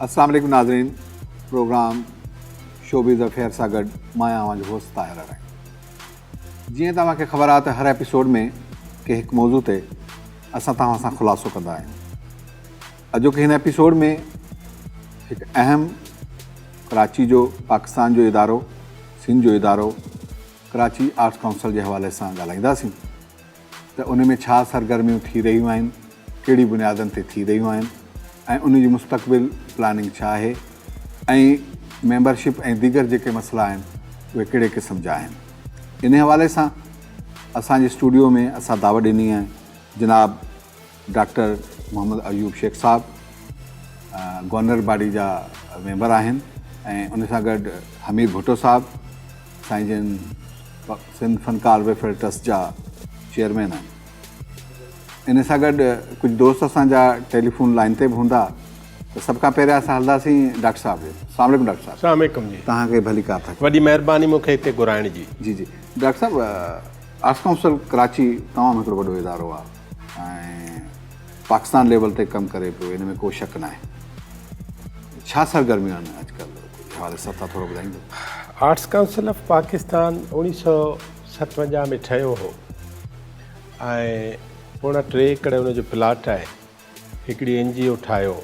अस्सलाम वालेकुम नाज़रीन, प्रोग्राम शोबिज़ अफेयर सां गॾु मां आहियां जो होस्ट ताहिर रही। जीअं तव्हांखे ख़बर आहे त हर एपिसोड में के हिकु मौज़ू ते असां तव्हां सां ख़ुलासो कंदा आहियूं। अॼोके हिन एपिसोड में हिकु अहम कराची जो पाकिस्तान जो इदारो, सिंध जो इदारो कराची आर्ट्स काउंसिल जे हवाले सां ॻाल्हाईंदासीं त उन में छा सरगर्मियूं थी रहियूं आहिनि, कहिड़ी बुनियादनि ते थी रहियूं आहिनि ऐं उन जी मुस्तक़बिल प्लानिंग छा आहे ऐं मेंबरशिप ऐं दीगर जेके मसइला आहिनि उहे कहिड़े क़िस्म जा आहिनि। इन हवाले सां असांजे स्टूडियो में असां दावत ॾिनी आहे जनाब डॉक्टर मोहम्मद अयूब शेख साहब, गवर्नर बॉडी जा मेंबर आहिनि ऐं उन सां गॾु हमीद भुट्टो साहब, साईं जन सिंध फनकार वेलफेयर ट्रस्ट जा चेयरमैन आहिनि। इन सां गॾु कुझु दोस्त असांजा टेलीफोन लाइन ते बि हूंदा, त सभ खां पहिरियां असां हलंदासीं डॉक्टर साहब जे। अस्सलाम वालेकुम डॉक्टर साहब। अस्सलाम वालेकुम जी। तव्हांखे भली कार था। वॾी महिरबानी मूंखे हिते घुराइण जी। जी जी डॉक्टर साहब, आर्ट्स काउंसिल कराची तमामु हिकिड़ो वॾो इदारो आहे ऐं पाकिस्तान लेवल ते कमु करे पियो, इन में को शक न आहे। छा सरगर्मियूं आहिनि अॼुकल्ह हवाले सां तव्हां थोरो ॿुधाईंदो? आर्ट्स काउंसिल ऑफ पाकिस्तान 1957 में ठहियो हो ऐं 3.25 एकड़ उनजो प्लाट आहे। हिकिड़ी NGO ठाहियो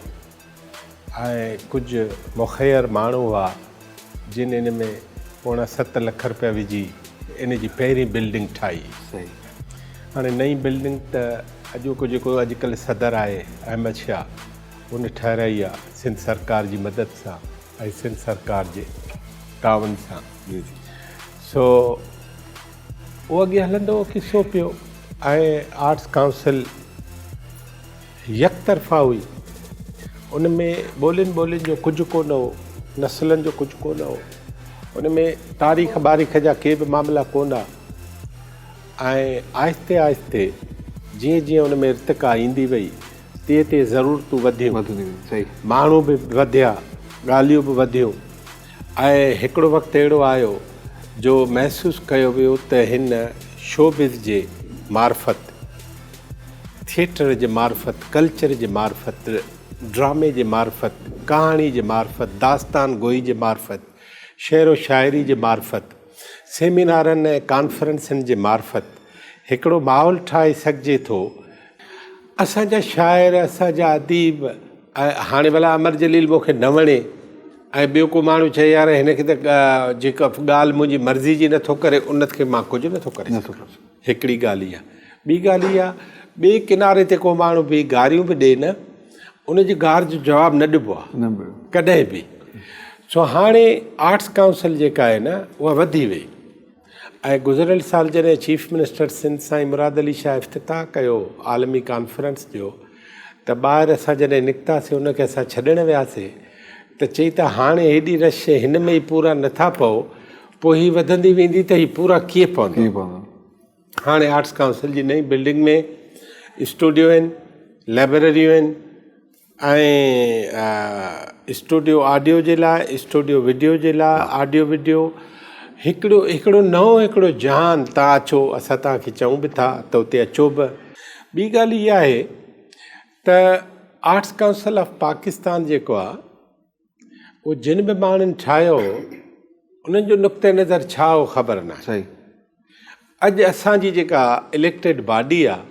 ऐं कुझु मुख़ैर माण्हू हुआ जिन इन में 7 लख रुपया विझी इन जी पहिरीं बिल्डिंग ठाही। सही। हाणे नई बिल्डिंग त जेको अॼुकल्ह सदर आहे अहमद शाह, उन ठाहिराई आहे सिंध सरकार जी मदद सां ऐं सिंध सरकार जे तावन सां। जी जी। सो उहो अॻे हलंदो किसो पियो ऐं आर्ट्स काउंसिल यकतरफ़ा हुई। उन में ॿोलियुनि जो कुझु कोन हो, नस्लनि जो कुझु कोन हो, उन में तारीख़ बारीख़ जा के बि मामला कोन हुआ ऐं आहिस्ते आहिस्ते जीअं जीअं उन में इर्तिका ईंदी वई तीअं तीअं ज़रूरतूं वधियूं। सही। माण्हू बि वधिया, ॻाल्हियूं बि वधियूं ऐं हिकिड़ो वक़्तु अहिड़ो आयो जो महसूसु कयो वियो त हिन शोबिज़ जे मार्फत, थिएटर जे मार्फत, कल्चर जे मार्फत, ड्रामे जे मार्फत, कहाणी जे मार्फत, दास्तान गोई जे मार्फत, शेरो शाइरी जे मार्फत, सेमिनारनि ऐं कॉन्फ्रेंसनि जे मार्फत हिकिड़ो माहौल ठाहे सघिजे थो। असांजा शाइर, असांजा अदीब, हाणे भला अमर जलील मूंखे न वणे ऐं ॿियो को माण्हू चए यार हिनखे त जेका ॻाल्हि मुंहिंजी मर्ज़ी जी नथो करे, उनखे मां कुझु नथो करे सघां। हिकिड़ी ॻाल्हि इहा। ॿी ॻाल्हि इहा, ॿिए किनारे ते को माण्हू बि गारियूं बि ॾिए न, उनजी गार जो जवाबु न ॾिबो आहे कॾहिं बि। सो हाणे आर्ट्स काउंसिल जेका आहे न उहा वधी वई ऐं गुज़िरियल साल जॾहिं चीफ मिनिस्टर सिंध साईं मुराद अली शाह इफ़्तिताह कयो आलमी कॉन्फ्रेंस जो, त ॿाहिरि असां जॾहिं निकितासीं उनखे असां छॾणु वियासीं त चई त हाणे हेॾी रश हिन में ई पूरा नथा पओ, पोइ हीअ वधंदी वेंदी त हीअ पूरा कीअं पवंदो। हाणे आर्ट्स काउंसिल जी नई बिल्डिंग में स्टूडियो आहिनि, लाइब्रेरियूं आहिनि ऐं स्टूडियो ऑडियो जे लाइ, स्टूडियो वीडियो जे लाइ, ऑडियो वीडियो, हिकिड़ो नओं हिकिड़ो जहान। तव्हां अचो, असां तव्हांखे चऊं बि था त उते अचो बि। ॿी ॻाल्हि इहा आहे त आर्ट्स काउंसिल ऑफ पाकिस्तान जेको आहे उहो जिन बि माण्हुनि ठाहियो उन्हनि जो नुक़्ते नज़र छा हो ख़बर न आहे। सही। अॼु असांजी जेका इलेक्टेड बॉडी आहे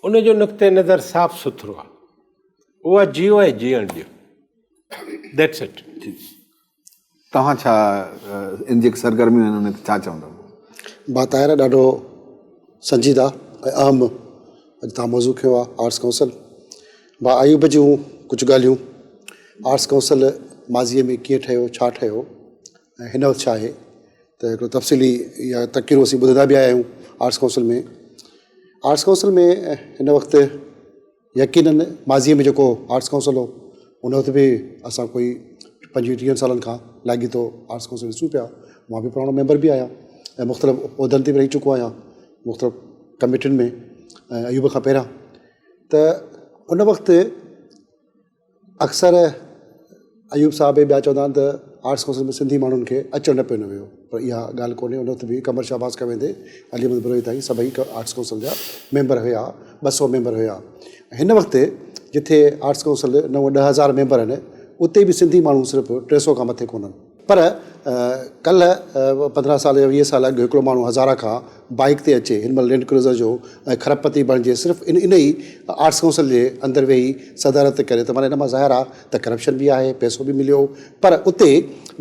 उनजो नुक़्ते नज़र साफ़ सुथरो आहे, उहा जियो ऐं जीअण ॾियो। That's it. तव्हां छा इन जेके सरगर्मियूं आहिनि उन ते छा चवंदव? बाताहिरा ॾाढो संजीदा ऐं अहम अॼु तव्हां मौज़ू खयो आहे आर्ट्स काउंसिल। बा आयूब जूं कुझु ॻाल्हियूं, आर्ट्स काउंसिल माज़ीअ में कीअं ठहियो, छा ठहियो ऐं हिन वक़्तु छा आहे, त हिकिड़ो तफ़सीली इहा तक़रीर असीं ॿुधंदा बि आया आहियूं। आर्ट्स काउंसिल में हिन वक़्तु यकीननि माज़ीअ में जेको आर्ट्स काउंसिल हो उन वक़्तु बि असां कोई 25-30 सालनि खां लाॻीतो आर्ट्स काउंसिल ॾिसूं पिया। मां बि पुराणो मेंबर बि आहियां ऐं मुख़्तलिफ़ उहिदनि ते बि रही चुको आहियां, मुख़्तलिफ़ कमेटियुनि में ऐं अयूब खां पहिरियां। त उन वक़्तु अक्सर अयूब साहब ॿिया चवंदा आहिनि त आर्ट्स काउंसिल में सिंधी माण्हुनि खे अचणु न पियो न वियो, पर इहा ॻाल्हि कोन्हे। उन वक़्तु बि कमर शाहबाज़ खां वेंदे अली अहमद बरोई ताईं सभई आर्ट्स काउंसिल जा मेंबर हुया, 200 मेंबर हुया। हिन वक़्तु जिथे आर्ट्स काउंसिल 9-10 हज़ार मेंबर आहिनि, उते बि सिंधी माण्हू सिर्फ़ु 300 खां मथे कोन्हनि। पर कल्ह 15 साल या 20 साल अॻु हिकिड़ो माण्हू हज़ारा खां बाइक ते अचे, हिन महिल लैंड क्रूज़र जो ऐं खरबपति बणिजे सिर्फ़ु इन ई आर्ट्स काउंसिल जे अंदरि वेही सदारत करे, त माना हिन मां ज़ाहिर आहे त करप्शन बि आहे, पैसो बि मिलियो। पर उते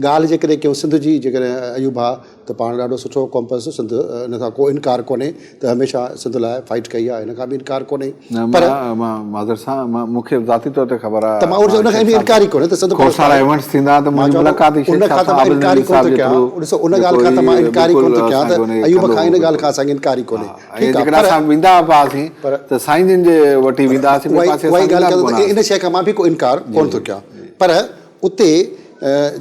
ॻाल्हि जेकॾहिं कयूं सिंध जी, जेकॾहिं अयूब आहे त पाण ॾाढो सुठो कॉम्पस, सिंध इन खां को इनकार कोन्हे त हमेशह सिंध लाइ फाइट कई आहे, हिन खां बि इनकार कोन्हे। पर माज़र सां मूंखे ज़ाती तौर ते ख़बर आहे त मां उन खां बि इनकार ई कोन्हे त सिंध खोड़ सारा इवेंट्स थींदा त मुंहिंजी मुलाक़ात ई उन खां त मां इनकार ई कोन थो कयां। ॾिसो उन ॻाल्हि खां त मां इनकार ई कोन थो कयां त अयूब खां इन ॻाल्हि खां असांखे इनकार ई कोन्हे। जेकॾहिं असां वेंदा हुआसीं त साईं जन जे वटि वेंदासीं, उहा ॻाल्हि कयूं, इन शइ खां मां बि को इनकार कोन थो कयां। पर उते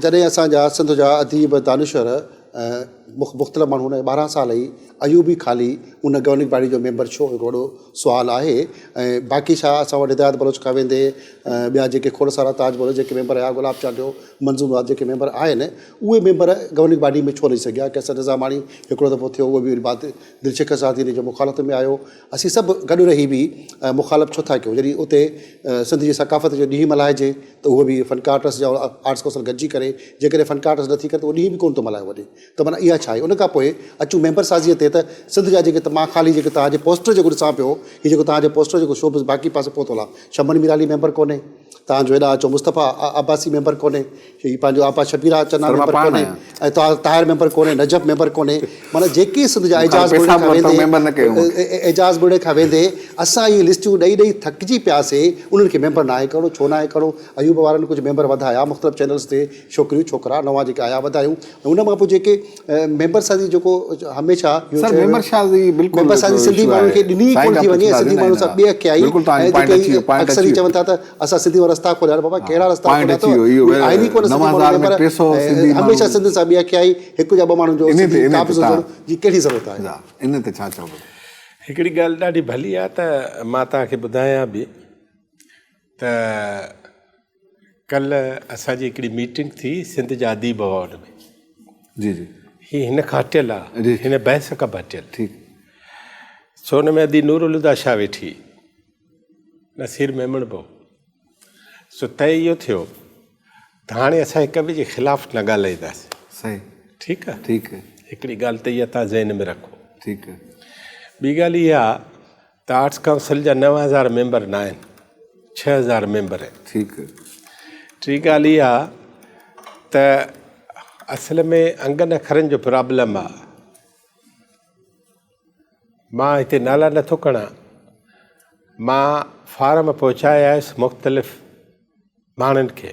जॾहिं असांजा सिंध जा अदीब दानिशर मुख़्तलिफ़ माण्हू, 12 साल ई अयूब ई ख़ाली उन गवर्निंग बॉडी जो मेंबर छो, हिकिड़ो वॾो सुवालु आहे। ऐं बाक़ी छा असां वटि हिदायत बलोच खां वेंदे ॿिया जेके खोड़ सारा ताज बलोच जेके मेंबर हुया, गुलाब चांडियो, मंज़ूर जेके मेंबर आहिनि, उहे मेंबर गवर्निंग बॉडी में छो नहीं सघिया। कैसर निज़ामाणी हिकिड़ो दफ़ो थियो, उहो बि बात दिलशेखर साथी जो मुखालत में आयो। असीं सभु गॾु रही बि मुखालफ़ छो था कयूं, जॾहिं उते सिंध जी सकाफ़त जो ॾींहुं मल्हाइजे त उहो बि फ़नकार ट्रस्ट जा आर्ट्स काउंसिल गॾिजी करे, जेकॾहिं फ़नकार ट्रस्ट नथी करे त उहो ॾींहुं बि कोन थो मल्हायो वञे। त माना इहा छा आहे। उन खां पोइ अचूं मेंबर साज़ीअ ते, त सिंध जा जेके मां ख़ाली जेके तव्हांजे पोस्टर जेको ॾिसां पियो, हीउ जेको तव्हांजे पोस्टर जेको शोबिस बाक़ी पासे पहुतल आहे, शमन मीराली मेंबर कोन्हे, तव्हांजो हेॾा अचो मुस्तफ़ा अब्बासी मेंबर कोन्हे, हीउ पंहिंजो आपा शबीरा चन्ना मेंबर कोन्हे, ऐं ताहिर मेंबर कोन्हे, नजब मेंबर कोन्हे। माना जेके सिंध जा एजाज़ बुड़े खां वेंदे असां इहे लिस्टियूं ॾेई ॾेई थकिजी पियासीं, उन्हनि खे मेंबर न आहे करिणो, छो न आहे करिणो। अयूब वारनि कुझु मेंबर वधाया, मुख़्तलिफ़ चैनल्स ते छोकिरियूं छोकिरा नवां जेके आया वधायूं। उन मां पोइ जेके मेंबर साज़ी जेको हमेशह मेंबर साज़ी सिंधी माण्हुनि खे ॾिनी कोन थी वञे, सिंधी माण्हू सां ॿिए खे आई। अक्सर ई चवनि था त असां सिंधी रस्ता खोलिया, बाबा कहिड़ा रस्ता खोलिया अथव, आहिनि ई कोन हमेशह सिंध सां ॿिए खे आई। हिकु या ॿ माण्हुनि जो जी कहिड़ी ज़रूरत आहे, इन ते छा चओ? हिकिड़ी ॻाल्हि ॾाढी भली आहे त मां तव्हांखे ॿुधायां बि त कल्ह असांजी हिकिड़ी मीटिंग थी सिंध जा अदीब अवॉर्ड में। जी जी, हीअ हिन खां हटियल आहे, हिन बहस खां बि हटियल। ठीकु। सोन में अदी नूरुलुदा शाह वेठी, नसीर मेमण बो, सो तय इहो थियो त हाणे असां हिक ॿिए जे ख़िलाफ़ु न ॻाल्हाईंदासीं। सही, ठीकु आहे, ठीकु आहे। हिकिड़ी ॻाल्हि त इहा तव्हां ज़हन में रखो। ठीकु आहे। ॿी ॻाल्हि इहा त आर्ट्स काउंसिल जा 9000 मेंबर न आहिनि, 6000 मेंबर आहिनि। ठीकु आहे। टी ॻाल्हि इहा त असल में अंगनि अखरनि जो प्रॉब्लम आहे। मां हिते नाला नथो खणां, मां फार्म पहुचाए आयुसि मुख़्तलिफ़ माण्हुनि खे,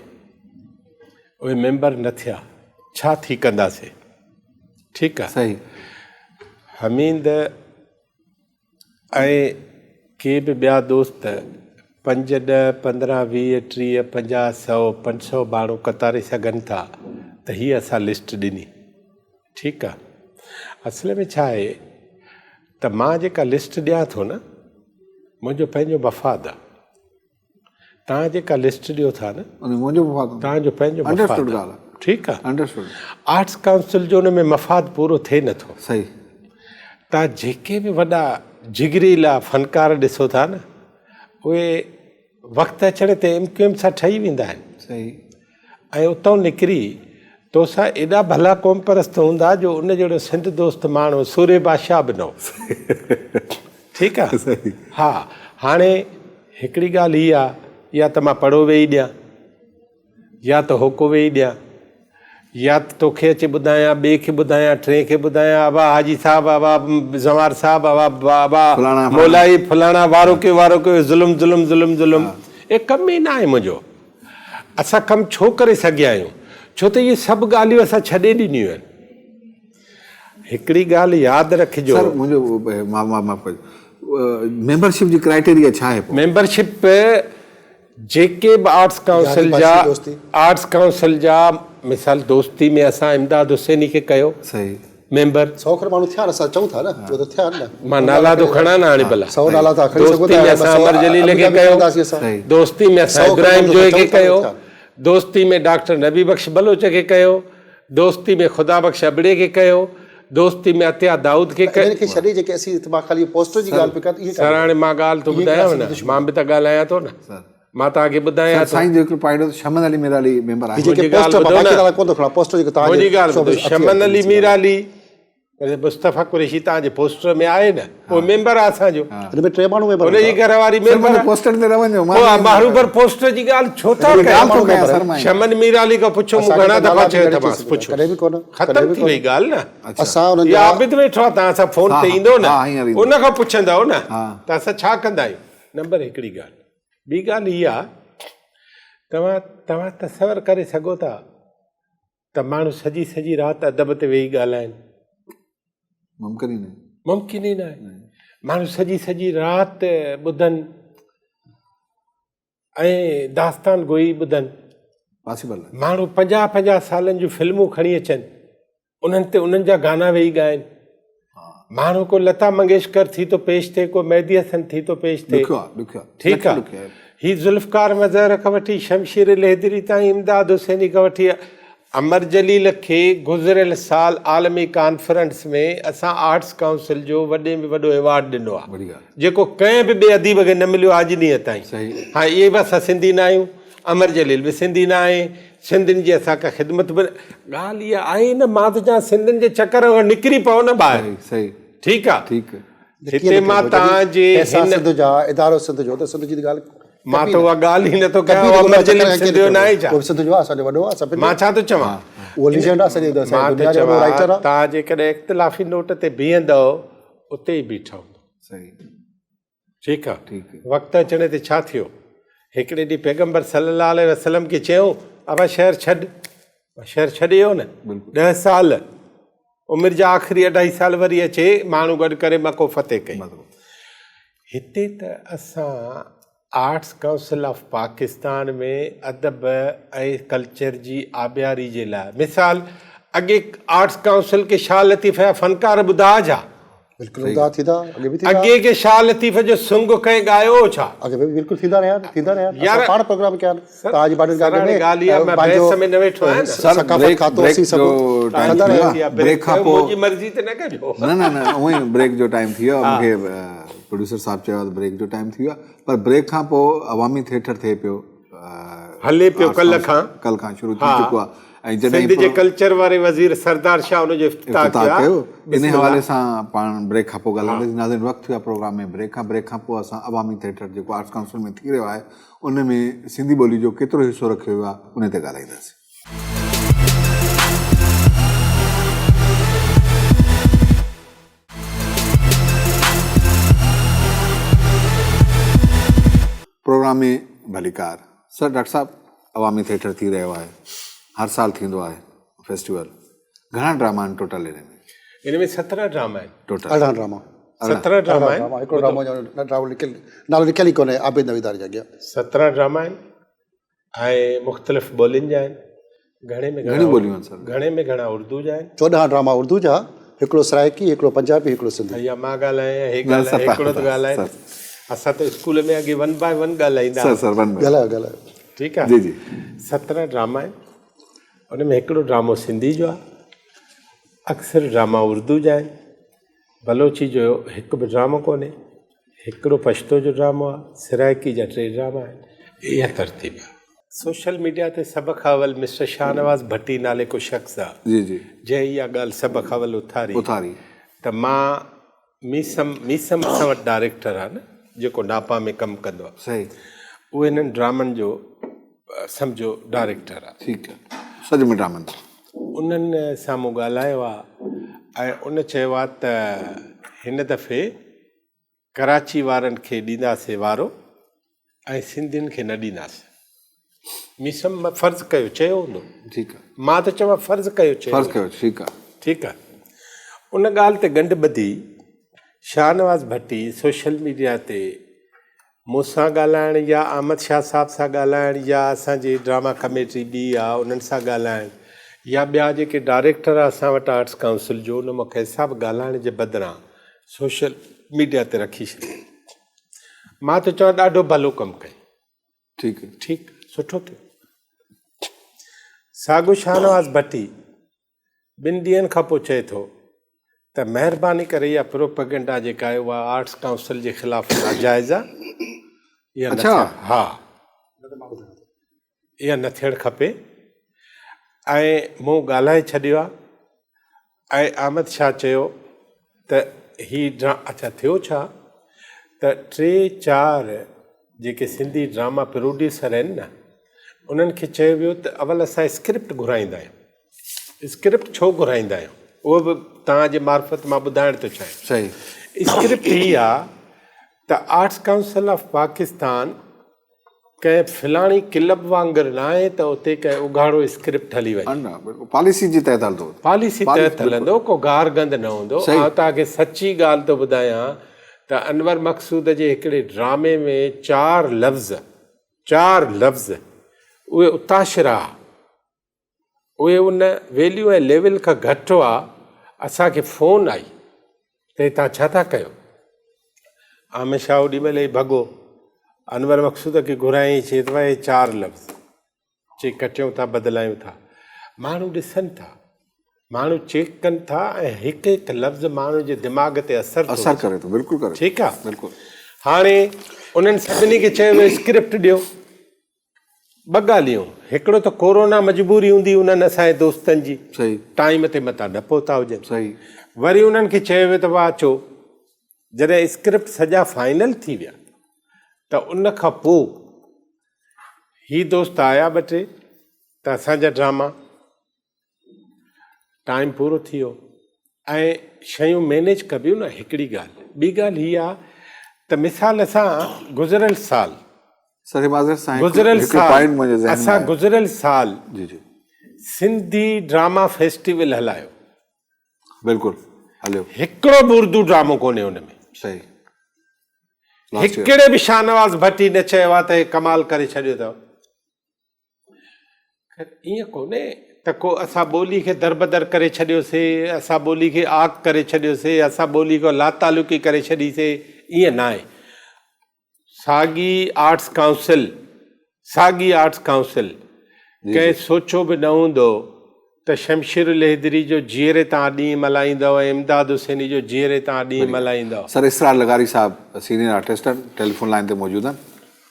उहे मेंबर न थिया, छा थी कंदासीं? ठीकु आहे, सही। हमीद ऐं के बि ॿिया दोस्त 5, 10, 15, 20, 30, 50, 100, 500 माण्हू कतारे सघनि था त हीअ असां लिस्ट ॾिनी। ठीकु आहे, असल में छा आहे त मां जेका लिस्ट ॾियां थो न, मुंहिंजो पंहिंजो मफ़ाद आहे। तव्हां जेका लिस्ट ॾियो था न, मुंहिंजो मफ़ाद तव्हांजो पंहिंजो मफ़ाद आहे। ठीकु आहे, अंडरस्टूड। आर्ट्स काउंसिल जो हुन में मफ़ाद पूरो थिए नथो। सही। तव्हां जेके बि वॾा जिगरीला फ़नकार ॾिसो था न, उहे वक़्तु अचण ते MQM सां ठही वेंदा आहिनि। सही। ऐं उतां निकिरी तोसां एॾा भला क़ौम परस्त हूंदा जो उन जहिड़ो सिंध दोस्त माण्हू सूर्य बादशाह बि न हो। ठीकु आहे, सही। हा, हाणे हिकिड़ी ॻाल्हि हीअ आहे, या त मां पढ़ो वेही ॾियां, या त होको वेही ॾियां, या त तोखे अची ॿुधायां, ॿिए खे ॿुधायां, टे खे ॿुधायां, वाह हाजी साहब, वाह ज़वार साहब, वाह मोलाई फलाणा, वारो कयो ज़ुल्म ज़ुल्म ज़ुल्म ज़ुल्म। इहे कमु ई न आहे मुंहिंजो। असां कमु छो करे सघिया आहियूं? छो त इहे सभु ॻाल्हियूं असां छॾे ॾिनियूं आहिनि। हिकिड़ी ॻाल्हि यादि रखिजो, मुंहिंजो मेंबरशिप जी क्राइटेरिया छा आहे? मेंबरशिप जेके बि आर्ट्स काउंसिल जा मिसाल दोस्ती में असां इमदाद हुसैनी खे कयो। सही। मेंबर 100 माण्हू थिया, असां चऊं था न, जो त थिया न। मां नाला थो खणां न हाणे भला। 100 नाला था खणी सघो था। दोस्ती में असां अमर जलील खे कयो, दोस्ती में असां इब्राहिम जोए खे कयो, दोस्ती में डॉक्टर नबी बख्श बलोच खे कयो, दोस्ती में ख़ुदा बख्श अबड़े खे कयो, दोस्ती में अतिया दाऊद खे कयो। छॾे जेके असीं मां ख़ाली पोस्टर जी ॻाल्हि पिया सर, हाणे मां ॻाल्हि थो ॿुधायांव न, मां बि त ॻाल्हायां थो न। मां तव्हांखे ॿुधायां थो साईं जो हिकिड़ो पाइडो शमन अली मीराली मेंबर आहे जेके मुंहिंजी ॻाल्हि पोस्टर ॿुधो न। बाक़ी ताला कोन थो खणा पोस्टर जेको मुंहिंजी ॻाल्हि ॿुधो शोबे- शमन अली अची- मीराली मुस्तफ़ा कुरैशी तव्हांजे पोस्टर में आहे न उहो मेंबर आहे असांजो हिन में 3 माण्हू मेंबर हुनजी घर वारी मेंबर आहे। पोस्टर ते न वञो पोइ मारूबर पोस्टर जी ॻाल्हि छो था हिन में कयो? माण्हू कया मेंबर सर मां शमन मीराली खां पुछो मूं घणा दफ़ा चयो त बसि पुछो कॾहिं बि कोन ख़तम थी वई ॻाल्हि न। असां हुननि इहा जा आबिद वेठो आहे तव्हां सां फोन ते हा, ईंदो न हा, हींअर ईंदो। उन खां पुछंदव न हा। त असां छा कंदा आहियूं। नंबर हिकिड़ी ॻाल्हि ॿी ॻाल्हि इहा तव्हां तसवर करे सघो था त माण्हू सॼी राति अदब ते वेही ॻाल्हाइनि मुमकिन ई न मुमकिन ई न आहे। माण्हू सॼी राति ॿुधनि ऐं दास्तान गोई ॿुधनि। पॉसिबल आहे माण्हू 50 सालनि जूं फिल्मूं खणी अचनि उन्हनि ते उन्हनि जा गाना वेही ॻाइनि। माण्हू को लता मंगेशकर थी थो पेश थिए को मेहदी हसन थी थो पेश थिए। ॾुखियो ठीकु आहे। ही ज़ुल्फ़कार मज़हर खां वठी शमशीर लहदरी ताईं इमदाद हुसैनी खां वठी अमर जलील खे गुज़िरियल साल आलमी कॉन्फ्रेंस में असां आर्ट्स काउंसिल जो वॾे में वॾो अवॉर्ड ॾिनो आहे बढ़िया जेको कंहिं बि ॿिए अदीब खे न मिलियो अॼु ॾींहं ताईं। सही। हा इहे बि असां सिंधी न आहियूं अमर जलील बि सिंधी न आहे सिंधियुनि जी असांखे ख़िदमत बि ॻाल्हि इहा आहे न। मां त चवां सिंधियुनि जे चकर खां निकिरी पओ न ॿाहिरि। सही ठीकु आहे। ठीकु हिते मां तव्हांजे सिंध जा इदारो सिंध जो त सिंध जी ॻाल्हि मां त उहा ॻाल्हि ई नथो कयां अमर जलील सिंध जो न आहे छा। सिंध जो आहे असांजो वॾो आहे सभिनी मां छा थो चवां उहो लीजेंड आहे सॼी मां त दुनिया जो चवां राइटर आहे। तव्हां जेकॾहिं इख़्तिलाफ़ी नोट ते बीहंदव उते ई बीठा हूंदो। सही ठीकु आहे। ठीकु आहे। वक़्तु अचण ते छा थियो हिकिड़े ॾींहुं पैगम्बर सल्लल्लाहु अलैहि वसल्लम खे चयूं अब शहर छॾ शहर छॾे वियो न 10 साल उमिरि जा आख़िरी 2.5 साल वरी अचे माण्हू गॾु करे मको फ़तेह कई। हिते त असां आर्ट्स काउंसिल ऑफ पाकिस्तान में अदब ऐं कल्चर जी आबियारी जे लाइ मिसाल अॻे आर्ट्स काउंसिल खे शाह लतीफ़ जा फनकार ॿुधा छा। बिल्कुलु उदा थींदा अॻे बि थींदा अॻे के शाह लतीफ़ जो सुंग कंहिं ॻायो छा। अॻे बि बिल्कुलु थींदा रहिया यार, असां पाण प्रोग्राम कया तव्हांजी बाॾियुनि सरल ॻाल्हि इहा मैं बहस में न वेठो आहियां न। सकाफ़त खातो असीं सभु कंदा रहिया। ब्रेक खां पोइ मुंहिंजी मर्ज़ी ते न कजो। न उहो ई ब्रेक जो टाइम थी वियो मूंखे प्रोड्यूसर साहब चयो त ब्रेक जो टाइम थी वियो आहे पर ब्रेक खां पोइ अवामी थिएटर थिए पियो हले पियो कल्ह खां शुरू थी चुको आहे ऐं सिंध जे कल्चर वारे वज़ीर सरदार शाह हुनजो इफ्तिताह कयो इन हवाले सां पाण ब्रेक खां पोइ ॻाल्हाईंदासीं। नाज़रीन वक़्तु थियो आहे प्रोग्राम में ब्रेक खां पोइ असां अवामी थिएटर जेको आर्ट्स काउंसिल में थी रहियो आहे उन में सिंधी ॿोली जो केतिरो हिसो रखियो वियो आहे उन ते ॻाल्हाईंदासीं। प्रोग्राम में भलीकार सर डॉक्टर साहब अवामी थिएटर थी रहियो आहे हर साल थींदो आहे फेस्टिवल घणा ड्रामा आहिनि टोटल हिन में 17 ड्रामा आहिनि टोटल 18 ड्रामा 17 ड्रामा आहिनि हिकिड़ो ड्रामा जो नालो लिखियल ई कोन्हे आबिद नवीदार जा अॻियां 17 ड्रामा आहिनि ऐं मुख़्तलिफ़ ॿोलियुनि जा आहिनि घणी ॿोलियूं आहिनि सर घणे में घणा उर्दू जा आहिनि 14 ड्रामा उर्दू जा हिकिड़ो सराइकी हिकिड़ो पंजाबी हिकिड़ो सिंधी या मां ॻाल्हायां हिकिड़ो त ॻाल्हाए असां त स्कूल में अॻे 1 by 1 ॻाल्हाईंदा ॻाल्हायो ठीकु आहे। जी 17 ड्रामा आहिनि उन में हिकिड़ो ड्रामो सिंधी जो आहे अक्सर ड्रामा उर्दू जा आहिनि बलोची जो हिकु बि ड्रामो कोन्हे हिकिड़ो पश्तो जो ड्रामो आहे सिराइकी जा 3 ड्रामा आहिनि इहा तरतीब आहे। सोशल मीडिया ते सभ खां अवल मिस्टर शाहनवाज़ भट्टी नाले को शख़्स आहे जी जंहिं इहा ॻाल्हि सभ खां अवल उथारी त मां मीसम असां वटि डायरेक्टर आहे न जेको नापा में कमु कंदो आहे सही उहे हिननि ड्रामनि जो सम्झो डायरेक्टर आहे। ठीकु आहे सॼ में ड्रामनि उन्हनि साम्हूं ॻाल्हायो आहे ऐं उन चयो आहे त हिन दफ़े कराची वारनि खे ॾींदासीं वारो ऐं सिंधियुनि खे न ॾींदासीं। मीसम फ़र्ज़ु कयो चयो हूंदो ठीकु आहे मां त चवां फ़र्ज़ु कयो ठीकु आहे ठीकु आहे। उन ॻाल्हि ते गंढ ॿधी शाहनवाज़ भट्टी सोशल मीडिया ते मूंसां ॻाल्हाइण या अहमद शाह साहब सां ॻाल्हाइण या असांजी ड्रामा कमेटी ॿी आहे उन्हनि सां ॻाल्हाइण या ॿिया जेके डायरेक्टर आहे असां वटि आर्ट्स काउंसिल जो उन मूंखे सभु ॻाल्हाइण जे बदिरां सोशल मीडिया ते रखी छॾियो। मां त चवां ॾाढो भलो कमु कई ठीकु सुठो थियो। साॻियो शाहनवाज़ भट्टी 2 ॾींहंनि खां पोइ चए थो त महिरबानी करे इहा प्रोपेगेंडा जेका आहे उहा आर्ट्स काउंसिल जे ख़िलाफ़ु नाजाइज़ आहे या अच्छा हा इहा न थियणु खपे। ऐं मूं ॻाल्हाए छॾियो आहे ऐं अहमद शाह चयो त अच्छा थियो छा त 3-4 जेके सिंधी ड्रामा प्रोड्यूसर आहिनि न, उन्हनि खे चयो वियो त अवल असां स्क्रिप्ट घुराईंदा आहियूं। स्क्रिप्ट छो घुराईंदा आहियूं उहो बि तव्हांजे मार्फत मां ॿुधाइण थो चाहियां। सही। स्क्रिप्ट ही आहे त आर्ट्स काउंसिल ऑफ पाकिस्तान कंहिं फलाणी क्लब वांगुरु न आहे त उते कंहिं उघाड़ो स्क्रिप्ट हली वञे, पॉलिसी जे तहत हलंदो, पॉलिसी तहत हलंदो, को गार गंद न हूंदो। मां तव्हांखे सची ॻाल्हि थो ॿुधायां त अनवर मक़सूद जे हिकिड़े ड्रामे में 4 लफ़्ज़ उहे उताशरा, उहे उन वैल्यू ऐं लेवल खां घटि हुआ। असांखे फ़ोन आई त तव्हां छा था कयो? आमिर शाह ओॾी महिल ई भॻो, अनवर मक़सूद खे घुराई, चए त भाई 4 लफ़्ज़ चई कटियूं था, बदिलायूं था। माण्हू ॾिसनि था, माण्हू चेक कनि था ऐं हिकु हिकु लफ़्ज़ माण्हू जे दिमाग़ ते असर करे थो। बिल्कुलु करे, ठीकु आहे, बिल्कुलु। हाणे उन्हनि सभिनी खे चयो वियो स्क्रिप्ट ॾियो। 2 ॻाल्हियूं, हिकिड़ो त कोरोना मजबूरी हूंदी उन्हनि असांजे दोस्तनि जी, सही, टाइम ते मथां न पहुता हुजनि। सही। वरी उन्हनि खे चयो वियो त वाह अचो। जॾहिं स्क्रिप्ट सॼा फाइनल थी विया त उन खां पोइ ही दोस्त आया 2-3 त असांजा ड्रामा टाइम पूरो थी वियो ऐं शयूं मैनेज कबियूं न। हिकिड़ी ॻाल्हि, ॿी ॻाल्हि हीअ आहे त मिसाल असां गुज़िरियल साल सिंधी ड्रामा फेस्टिवल हलायो। बिल्कुलु हलियो। हिकिड़ो बि उर्दू ड्रामो कोन्हे हुन में। सही। हिकिड़े बि शाहनवाज़ भट्टी न चयो आहे त हे कमाल करे छॾियो अथव। ईअं कोन्हे त को असां ॿोली खे दरबदर करे छॾियोसीं, असां ॿोली खे आग करे छॾियोसीं, असां ॿोली खे लातालुकी करे छॾीसीं, ईअं न आहे। साॻी आर्ट्स काउंसिल कंहिं सोचो बि न हूंदो त शमशीर लहदरी जो जीअरे तव्हां ॾींहुं मल्हाईंदव, इमदाद हुसैनी जो जीअरे तव्हां ॾींहुं मल्हाईंदव। सर इसरार लगारी साहब सीनियर आर्टिस्ट आहिनि, टेलीफोन लाइन ते मौजूदु आहिनि।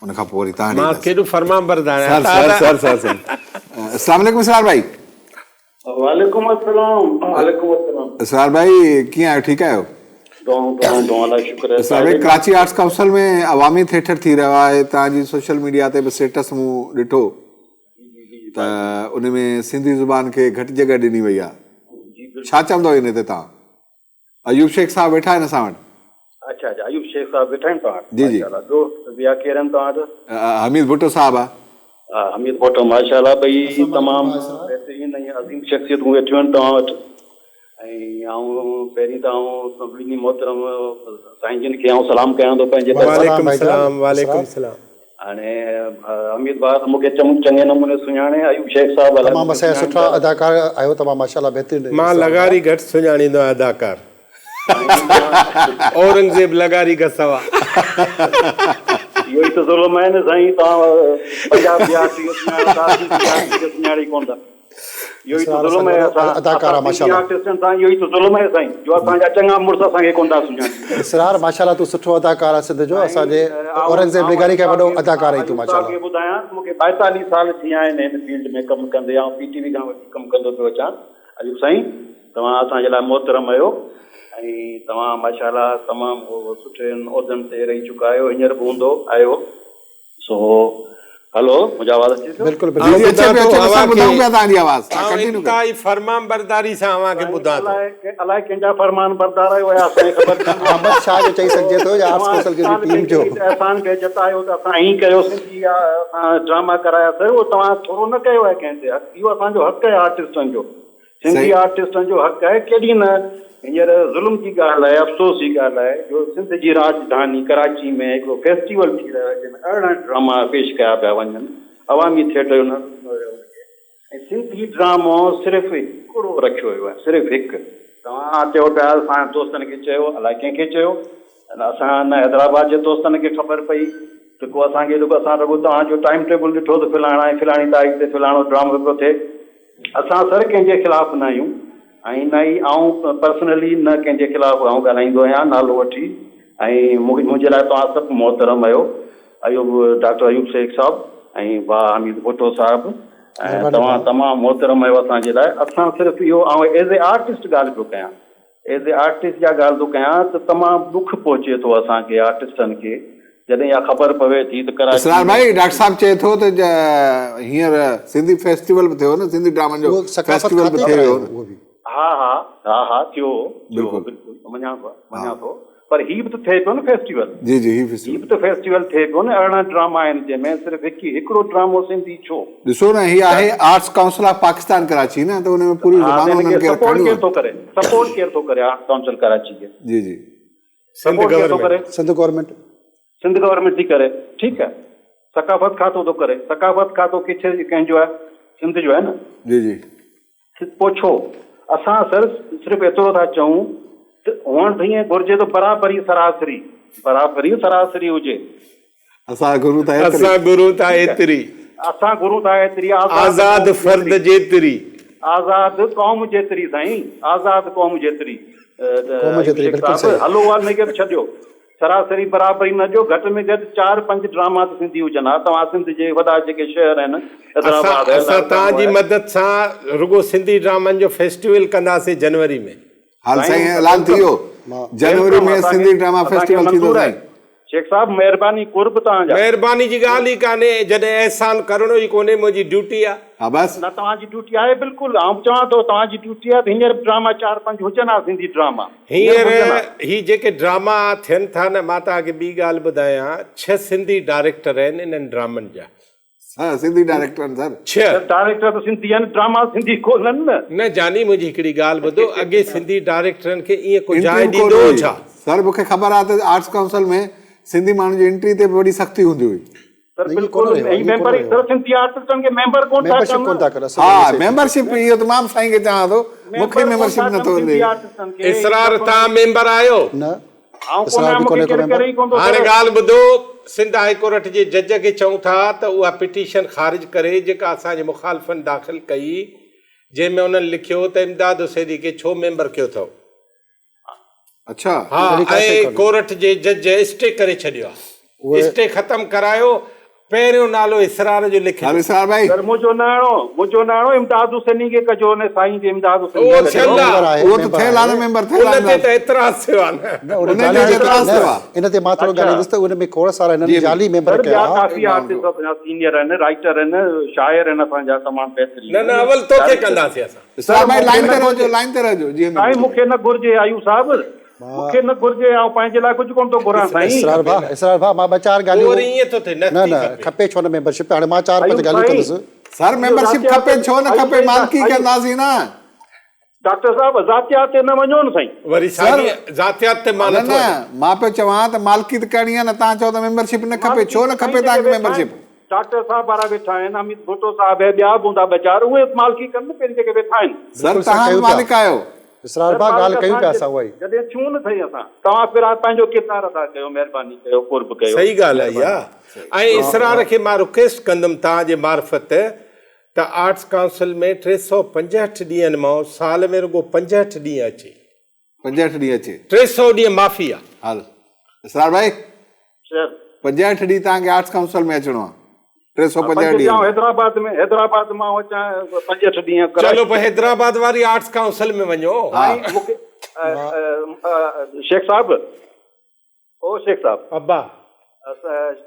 उन खां पोइ वरी तव्हां मां केॾो फरमान बरदार आहियां। अस्सलाम वालेकुम इसरार भाई। वालेकुम अस्सलाम। इसरार भाई कीअं आहियो? ठीकु आहियो? इसरार भाई, कराची आर्ट्स काउंसिल में अवामी थिएटर थी रहियो आहे। तव्हांजी सोशल मीडिया ते बि स्टेटस मूं ॾिठो त उन में सिंधी ज़ुबान खे घटि जॻह ॾिनी वई आहे। छा चवंदव इन ते तव्हां? अयूब शेख साहब वेठा आहिनि असां वटि। अच्छा, अयूब शेख साहब वेठा आहिनि तव्हां वटि? जी जी। ॿिया केरु आहिनि तव्हां वटि? हमीद भुट्टो साहब आहे। हमीद भुट्टो, माशाल्लाह, ॿई तमामु बहितरीन ऐं अज़ीम शख़्सियतूं वेठियूं आहिनि तव्हां वटि। ऐं आऊं पहिरीं त आऊं सभिनी मोहतरम साईं जिन खे आऊं सलाम कयां थो पंहिंजे। वालेकुम सलाम। हाणे हमीद भाउ मूंखे चङे नमूने सुञाणे। अयूब शेख साहब तमामु असांजा सुठा अदाकार आहियो तव्हां, माशाल्लाह बहितरीन। मां लगारी घटि सुञाणींदो आहियां अदाकार। औरंगज़ेब लगारी खां सवा। इहो ई त ज़ुल्म आहे न साईं, तव्हां पंजाब जा सुञाणी कोन था। इहो ई त ज़ुल्म आहे। अदाकार माशाल्लाह, इहो ई त ज़ुल्म आहे साईं, जो असांजा चङा मुड़ुस असांखे कोन था सुञाणी। इसरार माशाल्लाह, तूं सुठो अदाकार आहे सिंध जो। असांजे औरंगज़ेब निगारी खां वॾो अदाकार आहीं तूं माशाल्लाह। ॿुधायां, मूंखे 42 साल थी विया आहिनि हिन फील्ड में कमु कंदे, ऐं PTV खां वठी कमु कंदो पियो अचां। अयूब साईं, तव्हां असांजे लाइ मोहतरम आहियो ऐं तव्हां माशाल्लाह तमामु सुठे उहिदनि ते रही चुका आहियो, हींअर बि हूंदो आहियो। सो हलो, मुंहिंजा आवाज़ अचे थो? बिल्कुलु फरमान बरदारी सां अवांखे ॿुधां थो। अलाए कंहिंजा फरमान बरदार आहियो, असांखे ख़बर कान्हे। अहमद शाह जो चई सघिजे थो या आर्ट्स काउंसिल जी टीम जो अहसान खे जतायो त असां हीअं कयोसीं, असां ड्रामा करायासीं, उहो तव्हां थोरो न कयो आहे कंहिं ते। इहो असांजो हक़ आहे आर्टिस्टनि जो, सिंधी आर्टिस्टनि जो हक़ आहे। केॾी न हींअर ज़ुल्म जी ॻाल्हि आहे, अफ़सोस जी ॻाल्हि आहे जो सिंध जी राजधानी कराची में हिकिड़ो फेस्टिवल थी रहियो आहे जंहिंमें 18 ड्रामा पेश कया पिया वञनि, अवामी थिएटर न ऐं सिंधी ड्रामो सिर्फ़ु हिकिड़ो रखियो वियो आहे, सिर्फ़ु हिकु। तव्हां चयो पिया असां दोस्तनि खे चयो, अलाए कंहिंखे चयो, असां न हैदराबाद जे दोस्तनि खे ख़बर पई त को असांखे असां रुॻो तव्हांजो टाइम टेबल ॾिठो त फिलाणी तारीख़ ते फिलाणो ड्रामो पियो थिए। असां सर कंहिंजे ख़िलाफ़ु न आहियूं ऐं न ई आऊं पर्सनली न कंहिंजे ख़िलाफ़ु आऊं ॻाल्हाईंदो आहियां नालो वठी। ऐं मुंहिंजे लाइ तव्हां सभु मोहतरम आहियो, डॉक्टर अयूब शेख साहब ऐं भाउ हमीद भुट्टो साहिबु ऐं तव्हां तमामु मोहतरम आहियो असांजे लाइ। असां सिर्फ़ु इहो एज़ ए आर्टिस्ट ॻाल्हि पियो कयां, एज़ ए आर्टिस्ट जा ॻाल्हि थो कयां त तमामु दुख पहुचे थो असांखे आर्टिस्टनि खे जॾहिं इहा ख़बर पवे थी त कराची इसरार भाई डॉक्टर साहब चए थो त हींअर सिंधी फेस्टिवल बि थियो न, सिंधी ड्रामनि जो फेस्टिवल बि थियो। हा हा हा हा थियो बिल्कुलु मञा थो, पर हीअ बि त थिए पियो न फेस्टिवल। जी जी हीअ बि त फेस्टिवल थिए पियो न। 18 ड्रामा आहिनि जंहिंमें सिर्फ़ु हिकिड़ो ड्रामो सिंधी छो? ॾिसो न, हीअ आहे arts council of Pakistan Karachi न, त हुन में पूरी ज़बान उन्हनि खे सपोर्ट रखणी केरु थो करे, सपोर्ट केरु थो करे आर्ट्स काउंसिल कराची खे? जी जी सपोर्ट केरु थो करे? सिंध गवर्नमेंट थी करे, ठीकु आहे। सकाफ़त खातो थो करे, सकाफ़त खातो कंहिंजो आहे? सिंध जो आहे न। जी जी पोइ छो असां सिर्फ़ु एतिरो था चऊं त हुअणु त हीअं घुरिजे त बराबरी सरासरी हुजे। असां गुरू त एतिरी आज़ाद फर्द जेतिरी, आज़ाद क़ौम जेतिरी साईं, आज़ाद क़ौम जेतिरी। हलो वाल्मीकि छॾियो, सरासरी बराबरी न ॾियो, घटि में घटि 4-5 ड्रामा त सिंधी हुजनि। हा, तव्हां सिंध जे वॾा जेके शहर आहिनि, असां तव्हांजी मदद सां रुगो सिंधी ड्रामनि जो फेस्टिवल कंदासीं जनवरी में। हाल साईं ऐलान थी वियो, जनवरी में सिंधी ड्रामा फेस्टिवल थींदो साईं। शेख साहब महिरबानी कुर्ब तव्हांजा। महिरबानी जी ॻाल्हि ई कान्हे, जॾहिं एहसान करणो ई कोन्हे, मुंहिंजी ड्यूटी आहे। हा बस न, तव्हांजी ड्यूटी आहे बिल्कुलु। आउं चवां थो तव्हांजी ड्यूटी आहे त हींअर ड्रामा 4-5 हुजनि हा सिंधी ड्रामा। ही जेके ड्रामा थियनि था न, मां तव्हांखे ॿी ॻाल्हि ॿुधायां, 6 सिंधी डायरेक्टर आहिनि इन्हनि ड्रामनि जा। हाँ, सिंधी डायरेक्टर आहिनि सर। 6 डायरेक्टर त सिंधी आहिनि, ड्रामा सिंधी कोन्हनि न जानी। मुंहिंजी हिकिड़ी ॻाल्हि ॿुधो, अॻे सिंधी डायरेक्टरनि खे ईअं को जाइ ॾींदो छा? सर मूंखे ख़बर आहे त आर्ट्स काउंसिल में सिंधी माण्हुनि जी एंट्री ते वॾी सख़्ती हूंदी हुई। सर बिल्कुलु, ऐं मेंबर सिंधी आर्टिस्टनि खे मेंबर कोन था कनि। हा, मेंबरशिप इहो तमामु साईं खे चवां थो, मूंखे मेंबरशिप नथो मिले। इसरार तव्हां मेंबर आहियो? न, हाणे ॻाल्हि ॿुधो, सिंध हाई कोर्ट जे जज खे चऊं था त उहा पिटीशन ख़ारिज करे जेका असांजे मुखालफ़नि दाख़िल कई, जंहिंमें उन्हनि लिखियो त इमदाद हुसैनी खे छो मेंबर कयो अथव। अच्छा, हा, ऐं कोर्ट जे जज स्टे करे छॾियो आहे, स्टे ख़तम करायो। पहिरियों नालो इसरार जो लिखियो। इसरार भाई मुंहिंजो नाणो इमदाद हुसैनी खे कजो ने साईं जे इमदाद हुसैनी। उहो त थियल आहे न, मेंबर थियल आहे। उन ते एतिराज़ थियो आहे न, उन ते एतिराज़ थियो आहे। इन ते मां थोरो ॻाल्हाईंदुसि त उन में खोड़ सारा इन्हनि जाली मेंबर कया। काफ़ी आर्टिस्ट सीनियर आहिनि, राइटर आहिनि, शाइर आहिनि असांजा तमामु बहितरीन। न अवल तोखे कंदासीं असां। इसरार भाई लाइन ते रहजो जी। साईं मूंखे न घुरिजे आयू साहब, मूंखे न घुरिजे, ऐं पंहिंजे लाइ कुझु कोन थो घुरां साईं। इसरार भाउ मां 2-4 ॻाल्हियूं न खपे छो न मेंबरशिप। हाणे मां 4-5 ॻाल्हियूं कंदुसि। सर मेंबरशिप खपे छो न खपे, मालकी कंदासीं न। डॉक्टर साहब ज़ातियात ते न वञो न साईं। वरी साईं ज़ातियात ते मां न, मां पियो चवां त मालकी त करणी आहे न। तव्हां चओ त मेंबरशिप न खपे, छो न खपे तव्हांखे मेंबरशिप? डॉक्टर साहब वारा वेठा आहिनि, अमित भुट्टो साहब ऐं ॿिया बि हूंदा वीचार, उहे मालकी कनि न पहिरीं जेके वेठा आहिनि। सर तव्हां मालिक आहियो। इसरार भाउ ॻाल्हि कयूं पिया असां उहा ई। जॾहिं छूं न अथई असां, तव्हां पंहिंजो किरदार अदा कयो, महिरबानी कयो, कुर्ब कयो। सही ॻाल्हि आहे इहा। ऐं इसरार खे मां रिक्वेस्ट कंदुमि तव्हांजे मार्फत त आर्ट्स काउंसिल में 365 ॾींहंनि मां साल में रुगो 65 ॾींहं अचे। 65 ॾींहं अचे, 300 ॾींहं माफ़ी आहे। हल इसरार भाई सर 65 ॾींहं तव्हांखे आर्ट्स काउंसिल में अचिणो आहे। 365 ॾींहं हैदराबाद में अचां 65 ॾींहं। चलो पोइ हैदराबाद वारी आर्ट्स काउंसिल में वञो। शेख साहब, ओ शेख साहब अब्बा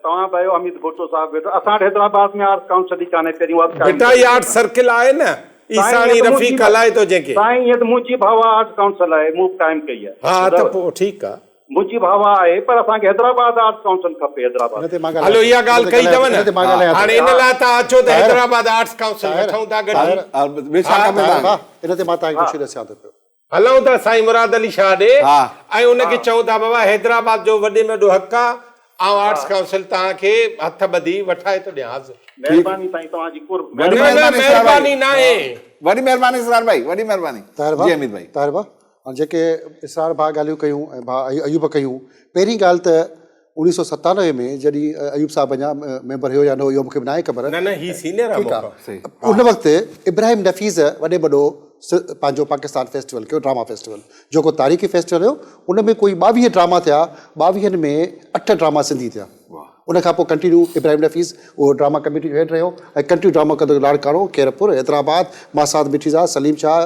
तव्हां भाई अमित भुट्टो साहब वेठो, असां वटि हैदराबाद में आर्ट्स काउंसिल ई कान्हे। पहिरीं बेटा ये आर्ट सर्किल आहे न, ईसानी रफ़ीक हलाए थो जंहिंखे। साईं ईअं त मुंहिंजी भावा आर्ट्स काउंसिल आहे, मूं काइम कई आहे। हा त पोइ ठीकु आहे, मुंहिंजी भावा आहे, पर असांखे हैदराबाद आर्ट्स काउंसिल खपे। हैदराबाद हलो इहा ॻाल्हि कई अथव न। हाणे इन लाइ तव्हां अचो त हैदराबाद आर्ट्स काउंसिल वठूं था गॾु। इन ते मां तव्हांखे कुझु ॾिसां थो पियो। हलूं था साईं मुराद अली शाह ॾे, ऐं उनखे चऊं था बाबा हैदराबाद जो वॾे में वॾो हक़ आहे, ऐं आर्ट्स काउंसिल तव्हांखे हथ ॿधी वठाए थो ॾियां। महिरबानी साईं, तव्हांजी कुर्ब। महिरबानी न आहे, वॾी महिरबानी इसरार भाई, वॾी महिरबानी। जी अमित भाई। ताहिर भाउ, जेके इसरार भाउ ॻाल्हियूं कयूं ऐं भाउ अयूब कयूं, पहिरीं ॻाल्हि त 1997 में जॾहिं अयूब साहब अञा मेंबर हुयो या न हुयो मूंखे बि न आहे ख़बर। न ही सीनियर आहे। उन वक़्तु इब्राहिम नफ़ीज़ वॾे वॾो पंहिंजो पाकिस्तान फेस्टिवल कयो, ड्रामा फेस्टिवल, जेको तारीख़ी फेस्टिवल हुयो। उन में कोई 22 ड्रामा थिया, 22 में 8 ड्रामा सिंधी थिया। उन खां पोइ कंटिन्यू इब्राहिम नफ़ीस उहो ड्रामा कमेटी हेड रहियो ऐं कंटिन्यू ड्रामा कंदो लाड़काणो खैरपुर हैदराबाद मासाद मिठीज़ा सलीम शाह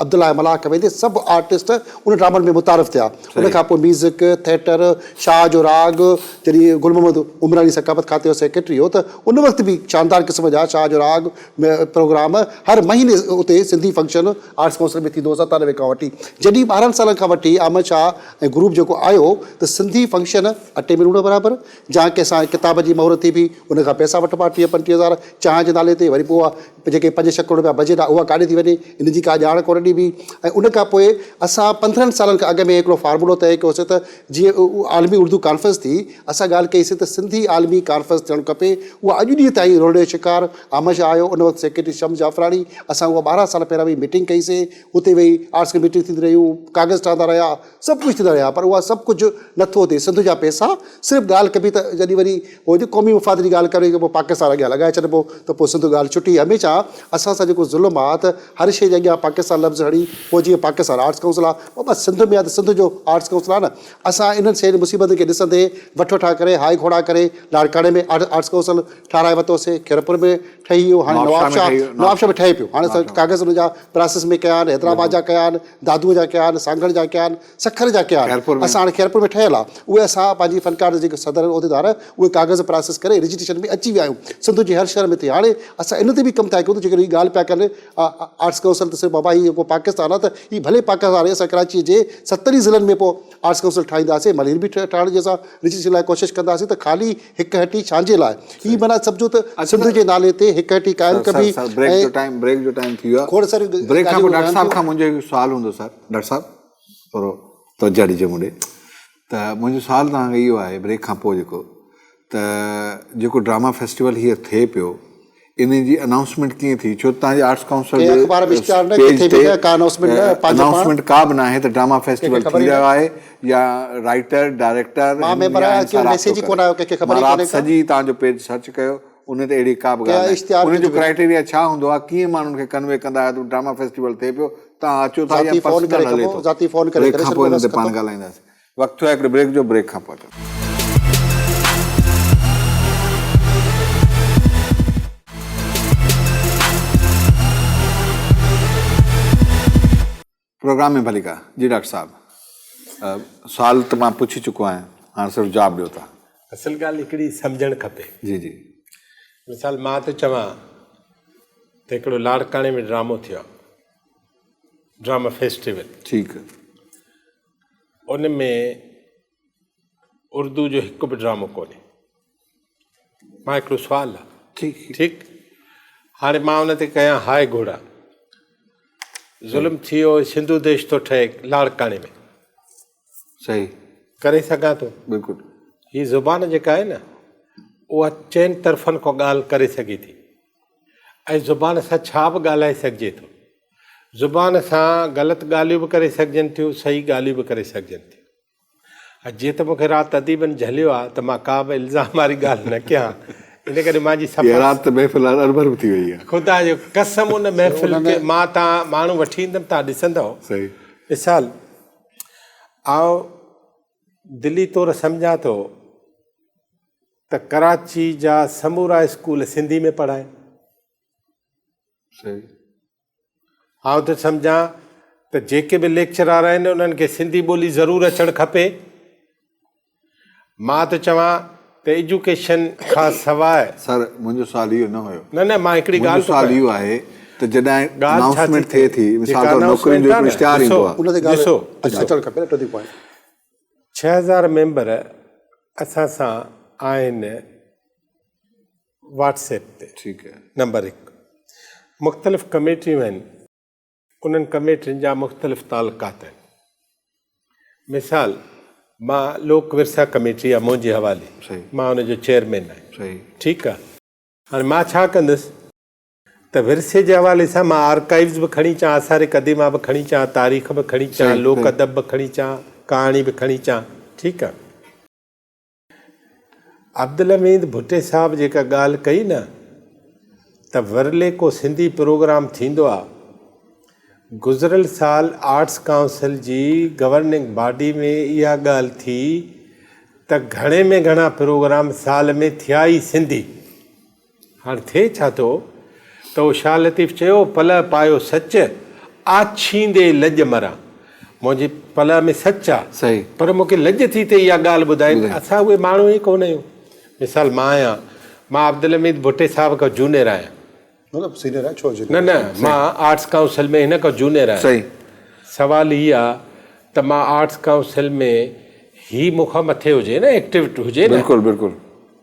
अब्दुल्ला मलाक वेंदे सभु आर्टिस्ट उन ड्रामनि में मुतारफ़ थिया उन खां पोइ म्यूज़िक थिएटर शाह जो राग जॾहिं गुल मोहम्मद उमरानी सकाफ़त खाते जो सेक्रेटरी हो त उन वक़्तु बि शानदार क़िस्म जा शाह जो राग प्रोग्राम हर महीने उते सिंधी फंक्शन आर्ट्स काउंसिल में थींदो 97 खां वठी जॾहिं 12 सालनि खां वठी अहमद शाह ऐं ग्रुप जेको आयो त सिंधी फंक्शन अटे में लूण बराबरि जा कंहिंसां किताब जी मोहर थी बि उन खां पैसा वठिबा 30-35 हज़ार चांहि जे नाले ते वरी पोइ उहा जेके 5-6 करोड़ रुपया बजट आहे उहा काॾे थी वञे इन जी का ॼाण कोन ॾिबी ऐं उन खां पोइ असां 15 सालनि खां अॻु में हिकिड़ो फार्मूलो तइ कयोसीं त जीअं आलमी उर्दू कॉन्फ्रेंस थी असां ॻाल्हि कईसीं त सिंधी आलमी कॉन्फ्रेंस थियणु खपे उहा अॼु ॾींहं ताईं रोड शिकार अहमद शाह आयो उन वक़्तु सेक्रेटरी शम्स जाफ़रानी असां उहा 12 साल पहिरियां बि मीटिंग कईसीं उते वेही आर्ट्स की मीटिंग थींदी रहियूं कागज़ ठहंदा रहिया सभु कुझु थींदा रहिया पर उहा सभु कुझु नथो थिए सिंध जा पैसा सिर्फ़ु ॻाल्हि कबी त जॾहिं वरी उहो क़ौमी मुफ़ाद जी ॻाल्हि करे पोइ पाकिस्तान अॻियां लॻाए छॾिबो त पोइ सिंध ॻाल्हि छुटी हमेशह असां सां जेको ज़ुल्म आहे त हर शइ जे अॻियां पाकिस्तान लफ़्ज़ हणी पोइ जीअं पाकिस्तान आर्ट्स काउंसिल आहे पोइ बसि सिंध में आहे त सिंध जो आर्ट्स काउंसिल आहे न असां इन्हनि शयुनि मुसीबतुनि खे ॾिसंदे वठि करे हाई घोड़ा करे लाड़काणे में आर्ट्स काउंसिल ठाराए वरितोसीं खैरपुर में ठही वियो हाणे नवाबशाह में ठहे पियो हाणे असां कागज़ हुन जा प्रोसेस में कया आहिनि हैदराबाद जा कया आहिनि दादूअ जा कया आहिनि सांगड़ जा कया आहिनि सखर जा कया आहिनि असां हाणे खैरपुर में ठहियल आहे उहे असां पंहिंजी फ़नकार जे जेके सदर उहिदेदार उहे कागज़ प्रोसेस करे रजिस्ट्रेशन में अची विया आहियूं सिंध जे हर शहर में थी हाणे असां इन ते बि कमु था कयूं त जेकॾहिं हीअ ॻाल्हि पिया कनि आर्ट्स काउंसिल त सिर्फ़ु बाबा हीअ जेको पाकिस्तान आहे त हीअ भले पाकिस्तान आहे असां कराची जे 70 ज़िलनि में पोइ आर्ट्स काउंसिल ठाहींदासीं मलीर बि ठाहिण जी असां रजिस्ट्रेशन लाइ कोशिशि कंदासीं त ख़ाली हिकु हटी छांजे लाइ हीअ माना सम्झो त सिंध जे नाले ते हिकु हटी क़ाइमु कबी ब्रेक जो टाइम थी वियो आहे खोड़ सारी ब्रेक खां पोइ डॉक्टर साहब खां मुंहिंजो हिकु सुवालु हूंदो सर डॉक्टर साहब थोरो तवजो ॾिजो मूंॾे त मुंहिंजो सुवालु तव्हांखे इहो आहे ब्रेक खां पोइ जेको ड्रामा फेस्टिवल हीअ थिए पियो इन जी अनाउंसमेंट कीअं थी छो तव्हांजे आर्ट्स काउंसिल अनाउंसमेंट का बि न आहे त ड्रामा फेस्टिवल थी रहियो आहे या राइटर डायरेक्टर सॼी तव्हांजो पेज सर्च कयो उन ते अहिड़ी का बि ॻाल्हि उनजो क्राइटेरिया छा हूंदो आहे कीअं माण्हुनि खे कन्वे कंदा आहियो त ड्रामा फेस्टिवल थिए पियो तव्हां अचो था या पर्सनल हले थो ब्रेक खां पोइ हिन ते पाण ॻाल्हाईंदासीं वक़्तु आहे हिकिड़े ब्रेक जो ब्रेक खां पोइ प्रोग्राम में भली का जी डॉक्टर साहब सुवाल तो मां पुछी चुको आहियां हाणे सिर्फ़ु जवाबु ॾियो था असल ॻाल्हि हिकिड़ी सम्झणु खपे जी जी मिसाल मां त चवां त हिकिड़ो लाड़काणे में ड्रामो थियो ड्रामा फेस्टिवल ठीकु उन में उर्दू जो हिकु बि ड्रामो कोन्हे मां हिकिड़ो सुवालु आहे ठीकु हाणे मां उन ते कयां हाय घोड़ा ज़ुल्म थी वियो सिंधु देश थो ठहे लाड़काणे में सही करे सघां थो बिल्कुलु हीअ ज़ुबान जेका आहे न उहा चइनि तरफ़नि खां ॻाल्हि करे सघे थी ऐं ज़ुबान सां छा बि ॻाल्हाए सघिजे थो ज़ुबान सां ग़लति ॻाल्हियूं बि करे सघजनि थियूं सही ॻाल्हियूं बि करे सघजनि थियूं जीअं त मूंखे राति अदीबनि झलियो आहे त मां का बि इल्ज़ाम वारी ॻाल्हि न कयां इन करे मुंहिंजी राति महफ़िल अरबर थी वई आहे ख़ुदा जो कसम उन महफ़िल खे मां तव्हां माण्हू वठी ईंदुमि तव्हां ॾिसंदव सही मिसाल आउं दिली तौरु सम्झां थो त कराची जा समूरा स्कूल सिंधी में पढ़ाइनि सही आउं त सम्झां त जेके बि लेक्चरार आहिनि उन्हनि खे सिंधी ॿोली ज़रूरु अचणु खपे मां त चवां त एजुकेशन खां सवाइ सर मुंहिंजो सुवालु इहो न हुयो न मां हिकिड़ी ॻाल्हि सुवालु इहो आहे त जॾहिं अनाउंसमेंट थिए थी मिसाल तौरु नौकरियुनि जो इश्तिहार ईंदो आहे ॾिसो अचणु खपे 6000 मेंबर असां सां आहिनि व्हाट्सएप ते ठीकु आहे नंबर 1 मुख़्तलिफ़ कमेटियूं आहिनि उन्हनि कमेटियुनि जा मुख़्तलिफ़ तालुकात आहिनि मिसाल मां लोक विरसा कमेटी आहे मुंहिंजे हवाले सही मां हुनजो चेयरमैन आहियां सही ठीकु आहे हाणे मां छा कंदुसि त विरसे जे हवाले सां मां आर्काइव्स बि खणी अचां आसार क़दीमा बि खणी अचां तारीख़ बि खणी अचां लोक अदब बि खणी अचां कहाणी बि खणी अचां ठीकु आहे अब्दुल हमीद भुट्टे साहब जेका ॻाल्हि कई न त वरले को सिंधी प्रोग्राम थींदो आहे गुज़िरियल साल आर्ट्स काउंसिल जी गवर्निंग बॉडी में इहा ॻाल्हि थी त घणे में घणा प्रोग्राम साल में थिया ई सिंधी। हाणे थिए छा थो त उहो शाह लतीफ़ चयो पल पायो सच आछींदे लॼ मरां। मुंहिंजी पल में सच आहे सही, पर मूंखे लॼ थी थिए इहा ॻाल्हि ॿुधाए। असां उहे माण्हू ई कोन आहियूं। मिसाल मां आहियां, मां अब्दुल हमीद भुट्टे साहिब खां जूनियर आहियां। मतिलबु सीनियर आहे छो न मां आर्ट्स काउंसिल में हिन खां जूनियर आहियां। सही, सवाल इहा आहे त मां आर्ट्स काउंसिल में ही मूंखां मथे हुजे न, एक्टिविटी हुजे न, बिल्कुलु बिल्कुलु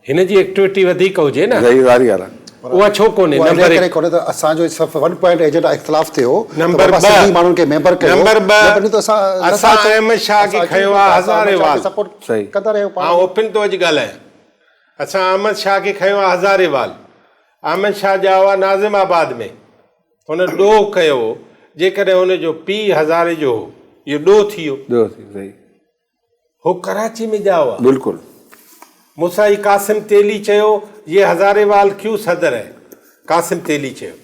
हिन जी एक्टिविटी वधीक हुजे न, सही वारी ॻाल्हि आहे। उहा छो कोन्हे? नंबर करे कोन्हे त असांजो सिर्फ़ु 1 पॉइंट एजेंडा इख़्तिलाफ़ थियो। नंबर बाबा सिंधी माण्हुनि खे मेंबर कयो। नंबर न त असां अहमद शाह खे खयो आहे हज़ारेवाल। सही, कंदा रहियो मां ओपन थो अॼु ॻाल्हायां। असां अहमद शाह खे खयो आहे हज़ारेवाल। अहमद शाह जा हुआ नाज़िमाबाद में, हुन ॾोह कयो। जेकॾहिं हुनजो पीउ हज़ारे जो हो, इहो ॾोह थी वियो। सही, हो कराची में जा हुआ। बिल्कुलु मूंसां ई कासिम तेली चयो ये हज़ारेवाल क्यों सदर है। कासिम तेली चयो।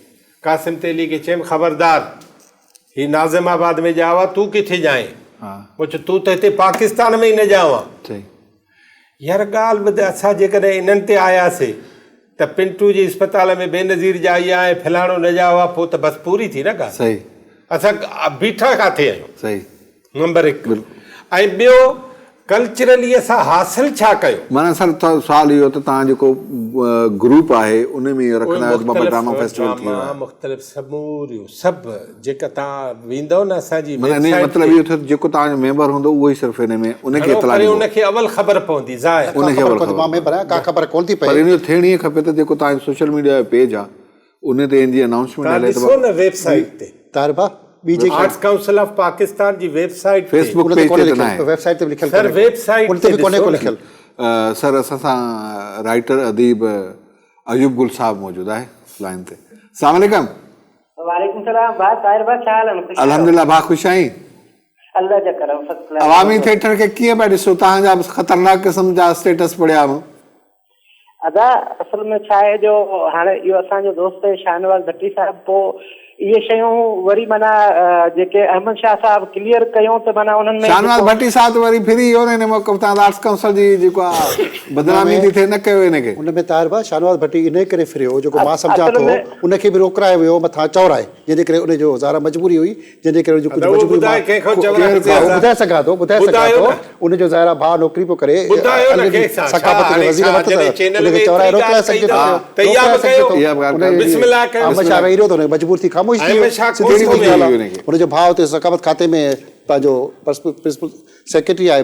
कासिम तेली खे चयमि ख़बरदार, ही नाज़िमाबाद में जा हुआ, तूं किथे जाएं? हा, मूं चयो तूं त हिते पाकिस्तान में ई न जा हुआ। सही, यार ॻाल्हि ॿुध, असां जेकॾहिं इन्हनि ते आयासीं त पिंटू जी इस्पताल में बेनज़ीर जा इहा ऐं फलाणो न जा हुआ, पोइ त बसि पूरी थी न ॻाल्हि। सही, असां बीठा किथे आहियूं? सही, नंबर 1। ऐं ॿियो, कल्चरली असां हासिल छा कयो? माना सर सुवाल इहो त तव्हां जेको ग्रुप आहे उन में इहो रखंदा आहियो बाबा ड्रामा फेस्टिवल थी वियो आहे। मुख़्तलिफ़ समूरियूं सभु जेका तव्हां वेंदव न असांजी मतिलबु इहो थियो जेको तव्हांजो मेंबर हूंदो उहो ई सिर्फ़ु हिन में उनखे इतला ॾींदो। उनखे अवल ख़बर पवंदी ज़ाहिर। उनखे अवल ख़बर, मां मेंबर आहियां, का ख़बर कोन थी पर पए। इन जो थियणी खपे त जेको तव्हांजो सोशल मीडिया जो पेज आहे उन ते इन जी अनाउंसमेंट हले ॾिसो न वेबसाइट ते, ताहिर भाउ ॿी जेकी आर्ट्स काउंसिल ऑफ पाकिस्तान जी वेबसाइट ते। फेसबुक उन ते पेज कोन्हे ते न लिखियलु, आहे वेबसाइट ते बि लिखियलु सर, कोन्हे। वेबसाइट उन ते बि कोन्हे को ॾिसो न। लिखियलु। सर असां सां राइटर अदीब अयूब गुल साहब मौजूदु आहे लाइन ते। अस्सलाम वालेकुम। वालेकुम सलाम भाई, ताहिर भाई छा हाल आहे? अल्हम्दुलिल्लाह भाउ ख़ुशि आहीं? अल्लाह जा करम, फर्स्ट क्लास। अवामी थिएटर खे कीअं पिया ॾिसो? तव्हांजा ख़तरनाक क़िस्म जा स्टेटस पढ़िया मूं। अदा असल में छा आहे जो हाणे इहो असांजो दोस्त शाहनवाज़ भट्टी साहिब, पोइ इहे शयूं वरी माना जेके अहमद शाह साहिब क्लियर कयूं त माना उन्हनि में शाहनवाज़ भट्टी साहिब वरी फिरी वियो न हिन मौक़े तव्हां आर्ट्स काउंसिल जी जेको आहे बदनामी थी थिए, न कयो हिनखे। उन में ताहिर भाउ शाहनवाज़ भट्टी इन करे फिरियो जेको मां सम्झां असल थो, में उनखे बि रोकरायो वियो मथां चौराए, जंहिंजे करे उनजो ज़ारा मजबूरी हुई, जंहिंजे करे कुझु मजबूरी ॿुधाए सघां थो उनजो ज़ारा भाउ नौकिरी पियो करे सकाफ़त जे वज़ीर वटि, उनखे चौराए रोकाए सघे थो। अहमद शाह वेही रहियो त उनखे मजबूर थी ख़ामोश थी वियो। उनजो भाउ हुते सकाफ़त खाते में पंहिंजो प्रिंसिपल सेक्रेटरी आहे,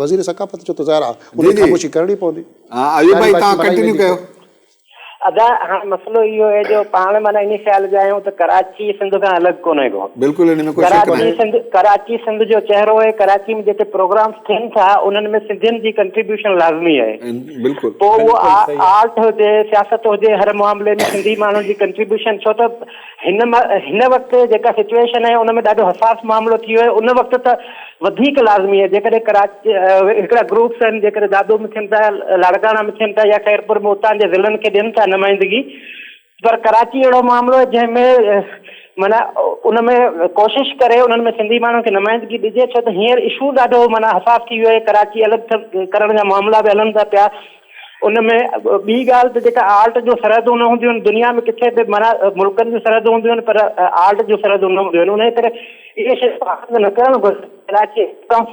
वज़ीर सकाफ़त जो त ज़ाहिर आहे उनखे ख़ामोशी करणी पवंदी। अयूब भाई तव्हां कंटिन्यू कयो। अदा हाणे मसइलो इहो आहे जो पाण माना इन ख़्याल जा आहियूं त कराची सिंध खां अलॻि कोन्हे को। बिल्कुलु हिन में कोई शक नाहे। कराची सिंध जो चेहरो आहे। कराची में जेके प्रोग्राम्स थियनि था उन्हनि में सिंधियुनि जी कंट्रीब्यूशन लाज़मी आहे। बिल्कुलु पोइ उहो आर्ट हुजे, सियासत हुजे, हर मामले में सिंधी माण्हुनि जी कंट्रीब्यूशन, छो त हिन वक़्तु जेका सिचुएशन आहे उन में ॾाढो हसास मामिलो थी वियो आहे। उन वक़्तु त वधीक लाज़मी आहे। जेकॾहिं कराची हिकिड़ा ग्रुप्स आहिनि, जेकॾहिं दादू में थियनि था, लाड़काना में थियनि था या ख़ैरपुर में उतां जे ज़िलनि खे ॾियनि था नुमाइंदगी, पर कराची अहिड़ो मामिलो आहे जंहिंमें माना उन में कोशिशि करे उन्हनि में सिंधी माण्हुनि खे नुमाइंदगी ॾिजे, छो त हींअर इशू ॾाढो माना हसास थी वियो आहे। कराची अलॻि करण जा मामला बि हलनि था पिया। उन में ॿी ॻाल्हि त जेका आर्ट जो सरहदूं न हूंदियूं आहिनि, दुनिया में किथे बि माना मुल्कनि जूं सरहदूं हूंदियूं आहिनि, पर आर्ट जूं सरहदूं न हूंदियूं आहिनि। उन करे इहे शयूं न करणु घुरिजे। कराची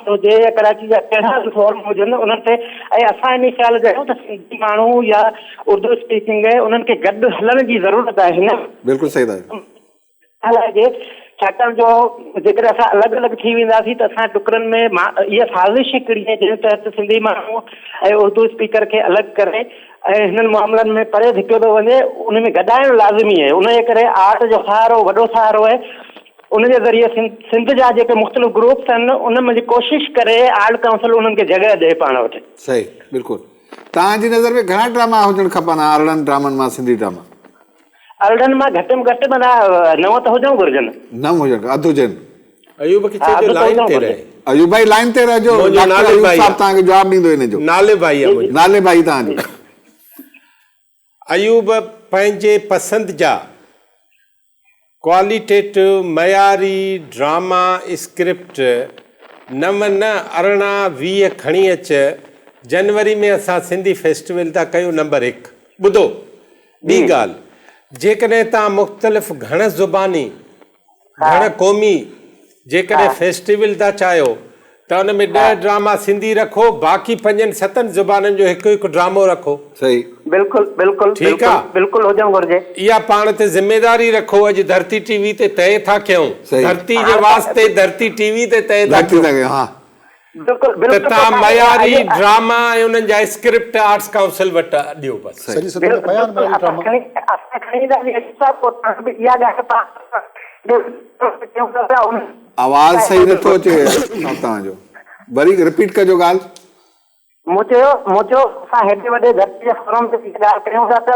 हुजे या कराची जा कहिड़ा बि फॉर्म हुजनि उन्हनि ते, ऐं असां इन ख़्याल जा आहियूं त सिंधी माण्हू या उर्दू स्पीकिंग आहे उन्हनि खे गॾु हलण जी ज़रूरत आहे। हिन बिल्कुलु सही था हलाइजे, छाकाणि जो जेकॾहिं असां अलॻि अलॻि थी वेंदासीं त असां टुकड़नि में इहा साज़िश हिकिड़ी आहे जंहिं तहत सिंधी माण्हू ऐं उर्दू स्पीकर खे अलॻि करे ऐं हिननि मामलनि में परे धिकियो थो वञे। उन में गॾाइणु लाज़मी आहे। उनजे करे आर्ट जो सहारो वॾो सहारो आहे। उनजे ज़रिए सिंध जा जेके मुख़्तलिफ़ ग्रुप्स आहिनि उन में कोशिशि करे आर्ट काउंसिल उन्हनि खे जॻह ॾिए पाण वटि। सही, बिल्कुलु। तव्हांजी नज़र में घणा ड्रामा हुजणु खपनि अरड़नि ड्रामनि मां सिंधी ड्रामा? अरड़नि मां घटि में घटि माना 9 त हुजणु घुरिजनि। 9 हुजनि, अधु हुजनि। अयूब खे चइजो लाइन ते रहे। अयूब भाई लाइन ते रहिजो, डॉक्टर अयूब साहब तव्हांखे जवाबु ॾींदो हिन जो। नाले भाई आहे मुंहिंजो। नाले भाई तव्हांजो। अयूब पंहिंजे पसंदि जा क्वालिटेटिव मयारी ड्रामा स्क्रिप्ट 9 न 18 20 खणी अच जनवरी में असां सिंधी फेस्टिवल था कयूं नंबर 1। ॿुधो ॿी ॻाल्हि, जेकॾहिं तव्हां मुख़्तलिफ़ घण ज़ुबानी घण क़ौमी जेकॾहिं फेस्टिवल था चाहियो त हुन में 10 ड्रामा सिंधी रखो, बाक़ी 5-7 ज़ुबाननि जो हिकु हिकु ड्रामो रखो। सही, बिल्कुलु बिल्कुलु ठीकु आहे, बिल्कुलु हुजणु घुरिजे। इहा पाण ते ज़िमेदारी रखो। अॼु धरती टीवी ते तय था कयूं, सही। धरती जे वास्ते धरती टीवी ते तय था धरती कयूं लॻे, हा बिल्कुलु त बिल्कुलु तव्हां मयारी ड्रामा ऐं उन्हनि जा स्क्रिप्ट आर्ट्स काउंसिल वटि ॾियो बसि। सॼी सदन में पया आहिनि मयारी ड्रामा। आवाज़ सही नथो अचे तव्हांजो, वरी रिपीट कजो ॻाल्हि। मूं चयो असां हेॾे वॾे धरती जे फोरम ते ॻाल्हि कयूं था त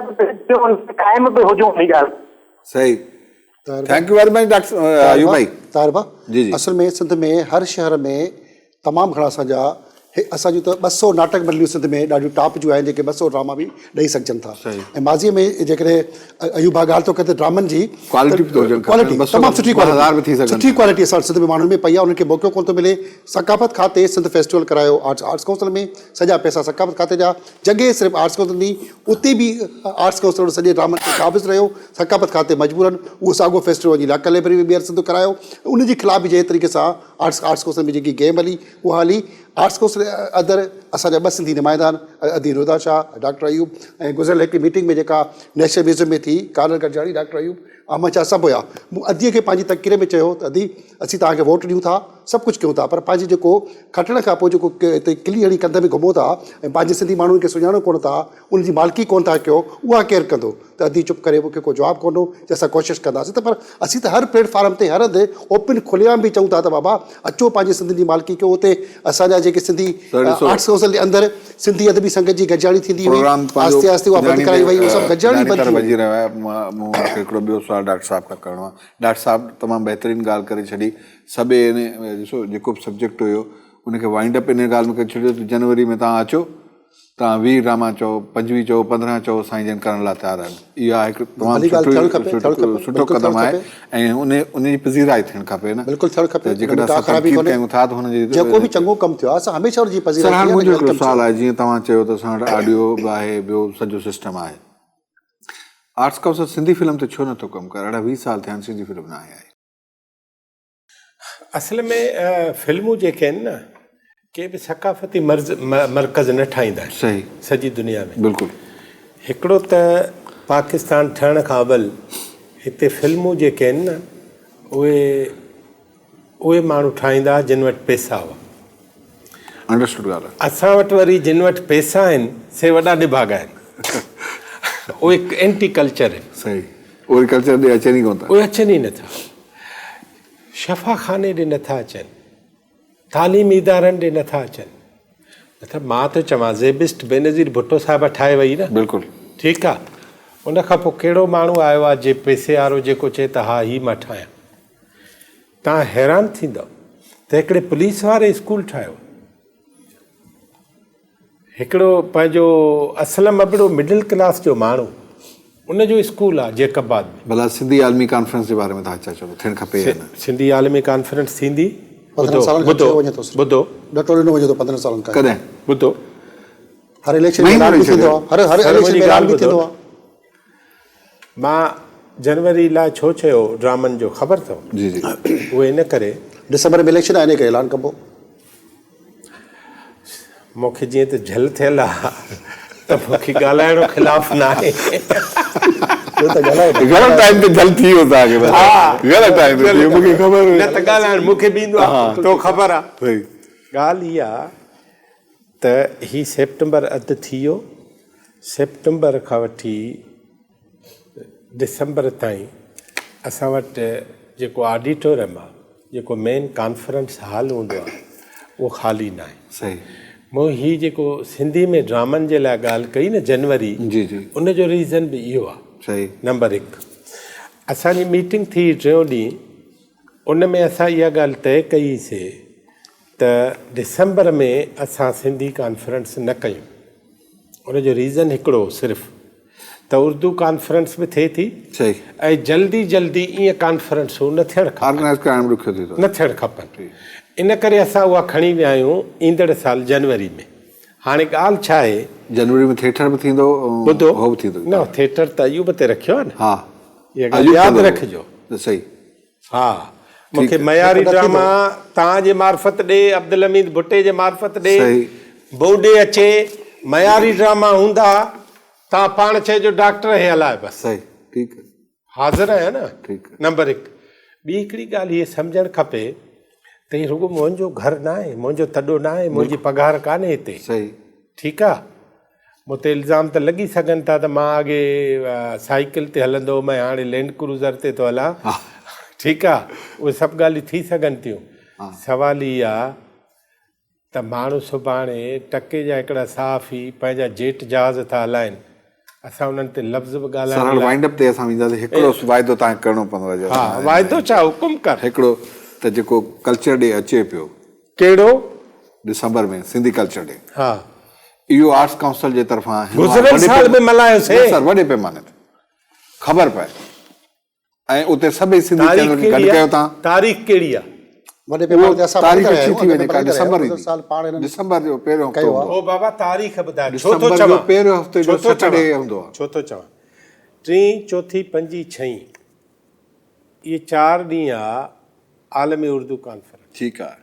क़ाइम बि हुजूं हिन ॻाल्हि। सही, thank U very much doctor Ayub भाई। ताहिर भाउ, जी जी, असल में सिंध में हर शहर में तमामु घणा असांजूं त 200 नाटक मंडलियूं सिंध में ॾाढियूं टॉप जूं आहिनि, जेके 200 ड्रामा बि ॾेई सघजनि था। ऐं माज़ीअ में जेकॾहिं अयूब भाउ ॻाल्हि थो कजे ड्रामनि जी क्वालिटी तमामु सुठी क्वालिटी असां सिंध में माण्हुनि में पई आहे। उन्हनि खे मौक़ो कोन थो मिले। सकाफ़त खाते सिंध फेस्टिवल करायो, आर्ट्स काउंसिल में सॼा पैसा सकाफ़त खाते जा, जॻह सिर्फ़ु आर्ट्स काउंसिल ॾिनी, उते बि आर्ट्स काउंसिल सॼे ड्रामनि खे क़ाबिज़ रहियो। सकाफ़त खाते मजबूरनि उहो साॻियो फेस्टिवल वञी लाकल लाइब्रेरी में ॿीहर सिंध करायो। उनजे ख़िलाफ़ जंहिं तरीक़े सां आर्ट्स काउंसिल में जेकी गेम हली उहा हली। आर्ट्स काउंसिल अंदरि असांजा 2 सिंधी नुमाइंदा आहिनि, अदी रोदा शाह, डॉक्टर अयूब, ऐं गुज़िरियल हिकु मीटिंग में जेका नेशनल म्यूज़ियम में थी, कानर गॾजाणी, डॉक्टर अयूब, अहमद शाह सभु हुया। मूं अदीअ खे पंहिंजी तक़रीर में चयो त अदी असीं तव्हांखे वोट ॾियूं था, सभु कुझु कयूं था, पर पंहिंजी जेको खटण खां पोइ जेको हिते किली हणी कंध में घुमो था ऐं पंहिंजे सिंधी माण्हुनि खे सुञाणो कोन था, उनजी मालिकी कोन था कयो, उहा केरु कंदो? त अदी चुप करे मूंखे को जवाबु कोन्हो कि असां कोशिशि कंदासीं। त पर असीं त हर प्लेटफॉर्म ते हर हंधि ओपन खुलियाम बि चऊं था त बाबा अचो पंहिंजे सिंधियुनि जी मालिकी कयो। उते असांजा जेके सिंधी आर्ट्स काउंसिल जे अंदरि सिंधी अदबी संगत जी गॾजाणी थींदी हुई, आस्ते आस्ते उहा बंदि कराई वई, उहा सभु गॾजाणी बंदि थी वञी रहियो आहे। मूं हिकिड़ो ॿियो सुवालु डॉक्टर साहिब खां करिणो आहे। डॉक्टर साहिबु तमामु बहितरीनु ॻाल्हि करे छॾी। सभु इन ॾिसो जेको बि सब्जेक्ट हुयो उनखे वाइंड अप इन ॻाल्हि में करे छॾियो त जनवरी में तव्हां अचो, तव्हां 20 ड्रामा चओ, 25 चओ, 15 चओ, साईं जन करण लाइ तयारु आहिनि। इहा हिकु तमामु सुठो क़दम आहे ऐं उनजी पज़ीराई थियणु खपे न। बिल्कुलु थियणु खपे। जेकॾहिं असां कयूं था त हुनजी जेको बि चङो कमु थियो आहे असां हमेशह हुनजी पज़ीराई। हाणे मुंहिंजो हिकिड़ो सुवालु आहे, जीअं तव्हां चयो त असां वटि ऑडियो बि आहे, ॿियो सॼो सिस्टम आहे, आर्ट्स काउंसिल सिंधी फिल्म ते छो नथो कमु करे? 20 साल थिया आहिनि सिंधी फिल्म न आहे। असल में फिल्मूं जेके आहिनि न, के बि सकाफ़ती मर्कज़ न ठाहींदा आहिनि। सही, सॼी दुनिया में बिल्कुलु। हिकिड़ो त पाकिस्तान ठहण खां अवल हिते फिल्मूं जेके आहिनि न उहे माण्हू ठाहींदा जिन वटि पैसा हुआ। अंडरस्टूड ॻाल्हि आहे। असां वटि वरी जिन वटि पैसा आहिनि से वॾा निभागा आहिनि। उहे एंटी कल्चर आहिनि। सही, उहे कल्चर ॾे अचनि ई कोन था। उहे अचनि ई नथा, शफ़ाखाने ॾे नथा अचनि, तालीमी इदारनि ॾे नथा अचनि। मतिलबु मां त चवां ज़ेबिस्ट बेनज़ीर भुट्टो साहिबु ठाहे वई न। बिल्कुलु ठीकु आहे। उन खां पोइ कहिड़ो माण्हू आयो आहे जे पैसे वारो जेको चए त हा हीउ मां ठाहियां? तव्हां हैरान थींदव त हिकिड़े पुलिस वारे स्कूल ठाहियो, हिकिड़ो पंहिंजो असलम अबड़ो मिडिल क्लास जो माण्हू, उनजो स्कूल आहे जेकबाद में। भला सिंधी आलमी कॉन्फ्रेंस जे बारे में तव्हां छा चओ? थियणु खपे। सिंधी आलमी कॉन्फ्रेंस थींदी। 15 सालनि खां वञे थो। ॿुधो डटो ॾिनो वञे थो 15 सालनि खां। कॾहिं? ॿुधो, हर इलेक्शन में ऐलान बि थींदो आहे, हर इलेक्शन में ऐलान बि थींदो आहे। मां जनवरी लाइ छो चयो ड्रामनि जो ख़बर अथव? जी जी, उहे इन करे दिसंबर में इलेक्शन आहे, इन करे ऐलान कबो। मूंखे जीअं त झल थियल आहे त मूंखे ॻाल्हाइणो ख़िलाफ़ न आहे। ग़लति टाइम ते जल्द थी वियो तव्हांखे। ग़लति टाइम ते मूंखे ख़बर न त ॻाल्हाइण मूंखे बि ईंदो आहे, तो ख़बर आहे। ॻाल्हि इहा त ही सेप्टेंबर अधु थी वियो, सेप्टेंबर खां वठी दिसंबर ताईं असां वटि जेको ऑडिटोरियम आहे, जेको मेन कॉन्फ्रेंस हॉल हूंदो आहे, उहो ख़ाली न आहे। सही। मूं हीउ जेको सिंधी में ड्रामनि जे लाइ ॻाल्हि कई न जनवरी, जी जी, उनजो रीज़न बि इहो आहे। सही। नंबर 1, असांजी मीटिंग थी 3 ॾींहं, उन में असां इहा ॻाल्हि तय कईसीं त दिसंबर में असां सिंधी कॉन्फ्रेंस न कयूं। उनजो रीज़न हिकिड़ो सिर्फ़ु त उर्दू कॉन्फ्रेंस बि थिए थी। सही। ऐं जल्दी जल्दी ईअं कॉन्फ्रेंसूं न थियणु खपनि, ऑर्गेनाइज़ करणु ॾुखियो थी थो न थियणु खपनि। इन करे असां उहा खणी विया आहियूं ईंदड़ साल जनवरी में। हाणे ॻाल्हि छा आहे, जनवरी में थिएटर बि थींदो, ॿुधो हो बि थींदो। न थिएटर त अयूब ते रखियो आहे न, हा, इहा ॻाल्हि यादि रखिजो। सही। हा, मूंखे मयारी ड्रामा तव्हांजे मार्फत ॾे, अब्दुल हमीद भुट्टे जे मार्फत ॾे, सही। बोडे अचे, मयारी ड्रामा हूंदा, तव्हां पाण चइजो डॉक्टर हे हलाए बसि। सही, ठीकु आहे, हाज़िर आहियां न। ठीकु आहे। नंबर 1। ॿी हिकिड़ी ॻाल्हि इहे सम्झणु खपे त ही रुॻो मुंहिंजो घर न आहे, मुंहिंजो तॾो न आहे, मुंहिंजी पघार कान्हे हिते। सही। ठीकु आहे, मूं ते इल्ज़ाम त लॻी सघनि था त मां अॻे साइकिल ते हलंदो हुउमि, हाणे लैंड क्रूज़र ते थो हलां। ठीकु आहे, उहे सभु ॻाल्हियूं थी सघनि थियूं। सवाल इहा आहे त माण्हू सुभाणे टके जा हिकिड़ा साफ़ी पंहिंजा जेट जहाज़ था हलाइनि, असां उन्हनि ते लफ़्ज़ बि सरल ॻाल्हायूं। वाइंड अप ते असां वेंदासीं। हिकिड़ो वाइदो तव्हांखे करिणो पवंदो आहे। हा, वाइदो छा, हुकुम कर। हिकिड़ो त जेको कल्चर डे अचे पियो कहिड़ो? दिसंबर में सिंधी कल्चर डे, हा, इहो आर्ट्स काउंसिल जे तरफ़ां गुज़िरियल साल में मल्हायोसीं। सर, वॾे पैमाने ते ख़बर पए, ऐं उते सभई सिंधी चैनल खे गॾु कयो तव्हां। तारीख़ कहिड़ी आहे? वॾे पैमाने ते असां तारीख़ पाण अची थी वञे, का दिसंबर ईंदी साल पाण हिननि दिसंबर जो पहिरियों हफ़्तो कयो हूंदो ओ बाबा तारीख़ ॿुधाए, छो दिसंबर थो जो चवां? पहिरियों हफ़्ते जो छो थो सैटरडे चवां? हूंदो आहे। छो थो चवां? 3, 4, 5, 6 इहे 4 ॾींहं आहे आलमी उर्दू कॉन्फ्रेंस। ठीकु आहे।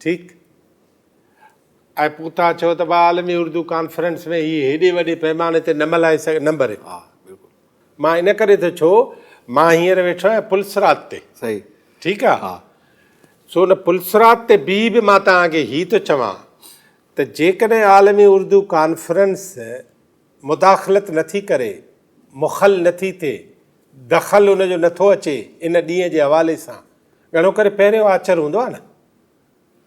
ठीकु, ऐं पोइ तव्हां चओ त भाउ आलमी उर्दू कॉन्फ्रेंस में हीअ हेॾे वॾे पैमाने ते न मल्हाए सघे। नंबर 1, हा, बिल्कुलु मां इन करे थो छो, मां हींअर वेठो आहियां पुलसरात ते। सही। ठीकु आहे, हा, सो न पुलसरात ते बि मां तव्हांखे हीअ थो चवां त जेकॾहिं आलमी उर्दू कॉन्फ्रेंस मुदाख़लत नथी करे, मुखल नथी थिए, दख़ल उनजो नथो अचे इन ॾींहं जे हवाले सां, घणो करे पहिरियों आचर हूंदो आहे न।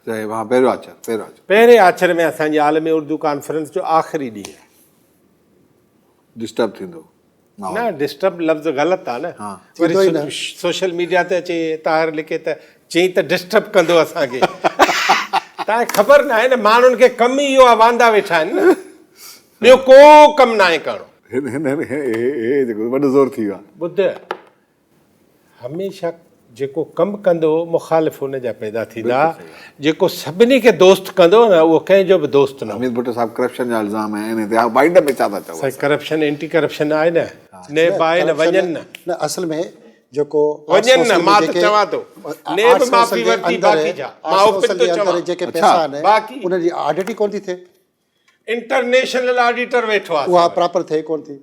सही। हा, पहिरियों आचर, पहिरियों आचर पहिरें आचर में असांजी आलमी उर्दू कॉन्फ्रेंस जो आख़िरी ॾींहुं आहे। डिस्टर्ब थींदो न, डिस्टर्ब लफ़्ज़ ग़लति आहे न। हा। थींदो ई वरी न। सोशल मीडिया ते अचे ताहिर लिखे त चई त डिस्टर्ब कंदो असांखे। तव्हांखे ख़बर न आहे न, माण्हुनि खे कमु ई इहो आहे, वांदा वेठा आहिनि न, ॿियो को कमु न आहे करिणो। हे जेको वॾो ज़ोर थी वियो आहे। ॿुध, हमेशह जेको कमु कंदो मुखालिफ़ हुनजा पैदा थींदा, जेको सभिनी खे दोस्त कंदो न उहो कंहिंजो बि दोस्त न। अमित भुट्टो साहब करप्शन जा इल्ज़ाम आहिनि हिते, वाइंड अप में छा था चओ? साईं, करप्शन एंटी करप्शन आहे न, नेब आहे न, वञनि न। न असल में जेको वञनि न, मां त चवां थो नेब माफ़ी वरिती, बाक़ी छा, मां ओपन थो चवां। जेके पैसा आहिनि बाक़ी उनजी ऑडिट ई कोन थी थिए, इंटरनेशनल ऑडिटर वेठो आहे, उहा प्रॉपर थिए कोन थी।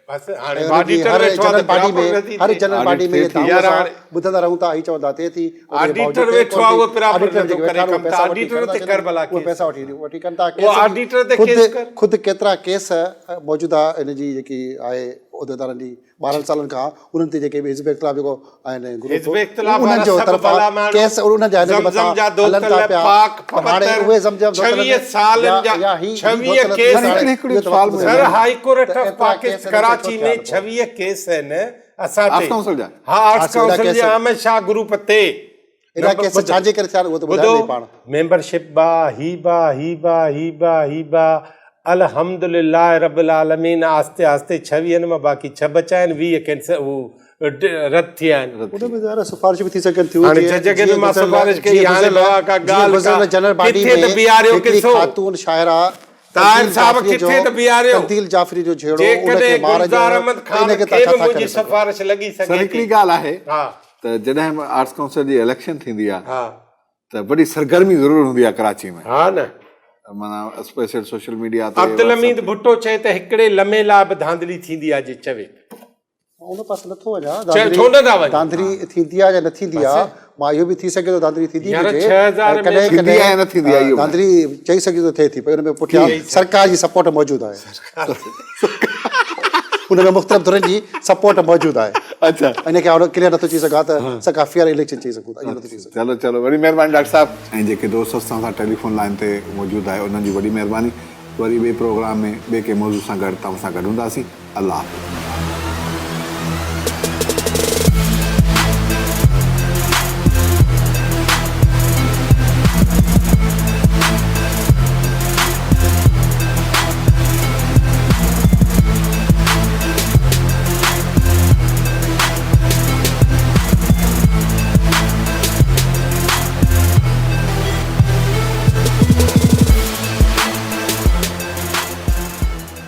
बसि हाणे हर ऑडिटर वेठो आहे जनरल त बॉडी बराबरि में नथी हर थिए। जनरल बॉडी में यार हाणे ॿुधंदा रहूं था, ही चवंदा थिए थी, ऑडिटर वेठो आहे, उहो बराबरि नथो करे कमु, त ऑडिटर ते कर भला केस। पैसा वठी कनि था। उहो ऑडिटर ते केस कर। ख़ुदि केतिरा केस मौजूदा हिनजी जेकी आहे उहिदेदारनि जी 12 सालनि खां उन्हनि ते जेके हिज़्ब इख़्तिलाफ़ जेको आहिनि हिज़्ब इख़्तिलाफ़ उन्हनि जो वारा सभु भला माण्हू, केस उन्हनि जा हिनजे मथां ज़मज़म जा हलनि था दोतल, पिया। पाक पर हाणे उहे ज़मज़म 26 सालनि जा 26 case case sir, high court of Pakistan Karachi में 26 केस आहिनि असां ते। आर्ट्स काउंसिल जा? हा, आर्ट्स काउंसिल जे अहमद शाह ग्रुप ते। एॾा केस छाजे करे थिया उहो त ॿुधो, ॿुधायो पाण। मेंबरशिप हीबा अल्हम्दुलिल्लाह रब्बिल आलमीन, आस्ते आस्ते 26 में बाक़ी 6 बचा आहिनि, 20 कैंसिल रद्द थिया आहिनि। उन में ज़रा सिफारिश बि थी सघनि थियूं। हाणे जज खे बि मां सिफारिश कई, हाणे बाबा का ॻाल्हि का जनरल बॉडी किथे त बीहारियो में किथो? ख़ातून शाइरा ताहिर साहब किथे त बीहारियो? तब्दील जाफ़री जो झेड़ो जेकॾहिं गुलज़ार अहमद ख़ान खे बि मुंहिंजी सिफारिश लॻी सर, सघे हिकिड़ी थी। ॻाल्हि आहे हा त जॾहिं आर्ट्स काउंसिल जी इलेक्शन थींदी आहे हा त वॾी सरगर्मी ज़रूरु हूंदी आहे कराची में, हा न। माना स्पेशल सोशल मीडिया ते। अब्दुल हमीद भुट्टो चए त हिकिड़े लम्हे लाइ बि धांधली थींदी आहे, जे चवे उन पासे नथो वञा। छो नथा वञो? धांधली थींदी आहे या न थींदी आहे, मां इहो बि थी सघे थो धांधली थींदी यार, हुजे, 6000 में थींदी आहे या न थींदी आहे इहो बि। धांधली चई सघी थो थिए थी, पर हुन में पुठियां सरकार जी सपोर्ट मौजूदु आहे, हुन में मुख़्तलिफ़ धुरनि जी सपोर्ट मौजूदु आहे। अच्छा, इन खे क्लियर नथो थी सघां त सका फेयर इलेक्शन चई सघूं था, इहो नथो थी सघे। चलो चलो, वॾी महिरबानी डॉक्टर साहब। ऐं जेके दोस्त असां सां टेलीफोन लाइन ते मौजूदु आहे उन्हनि जी वॾी महिरबानी। वरी ॿिए प्रोग्राम में ॿिए कंहिं मौज़ू सां गॾु तव्हां सां गॾु हूंदासीं। अल्लाह हाफ़िज़।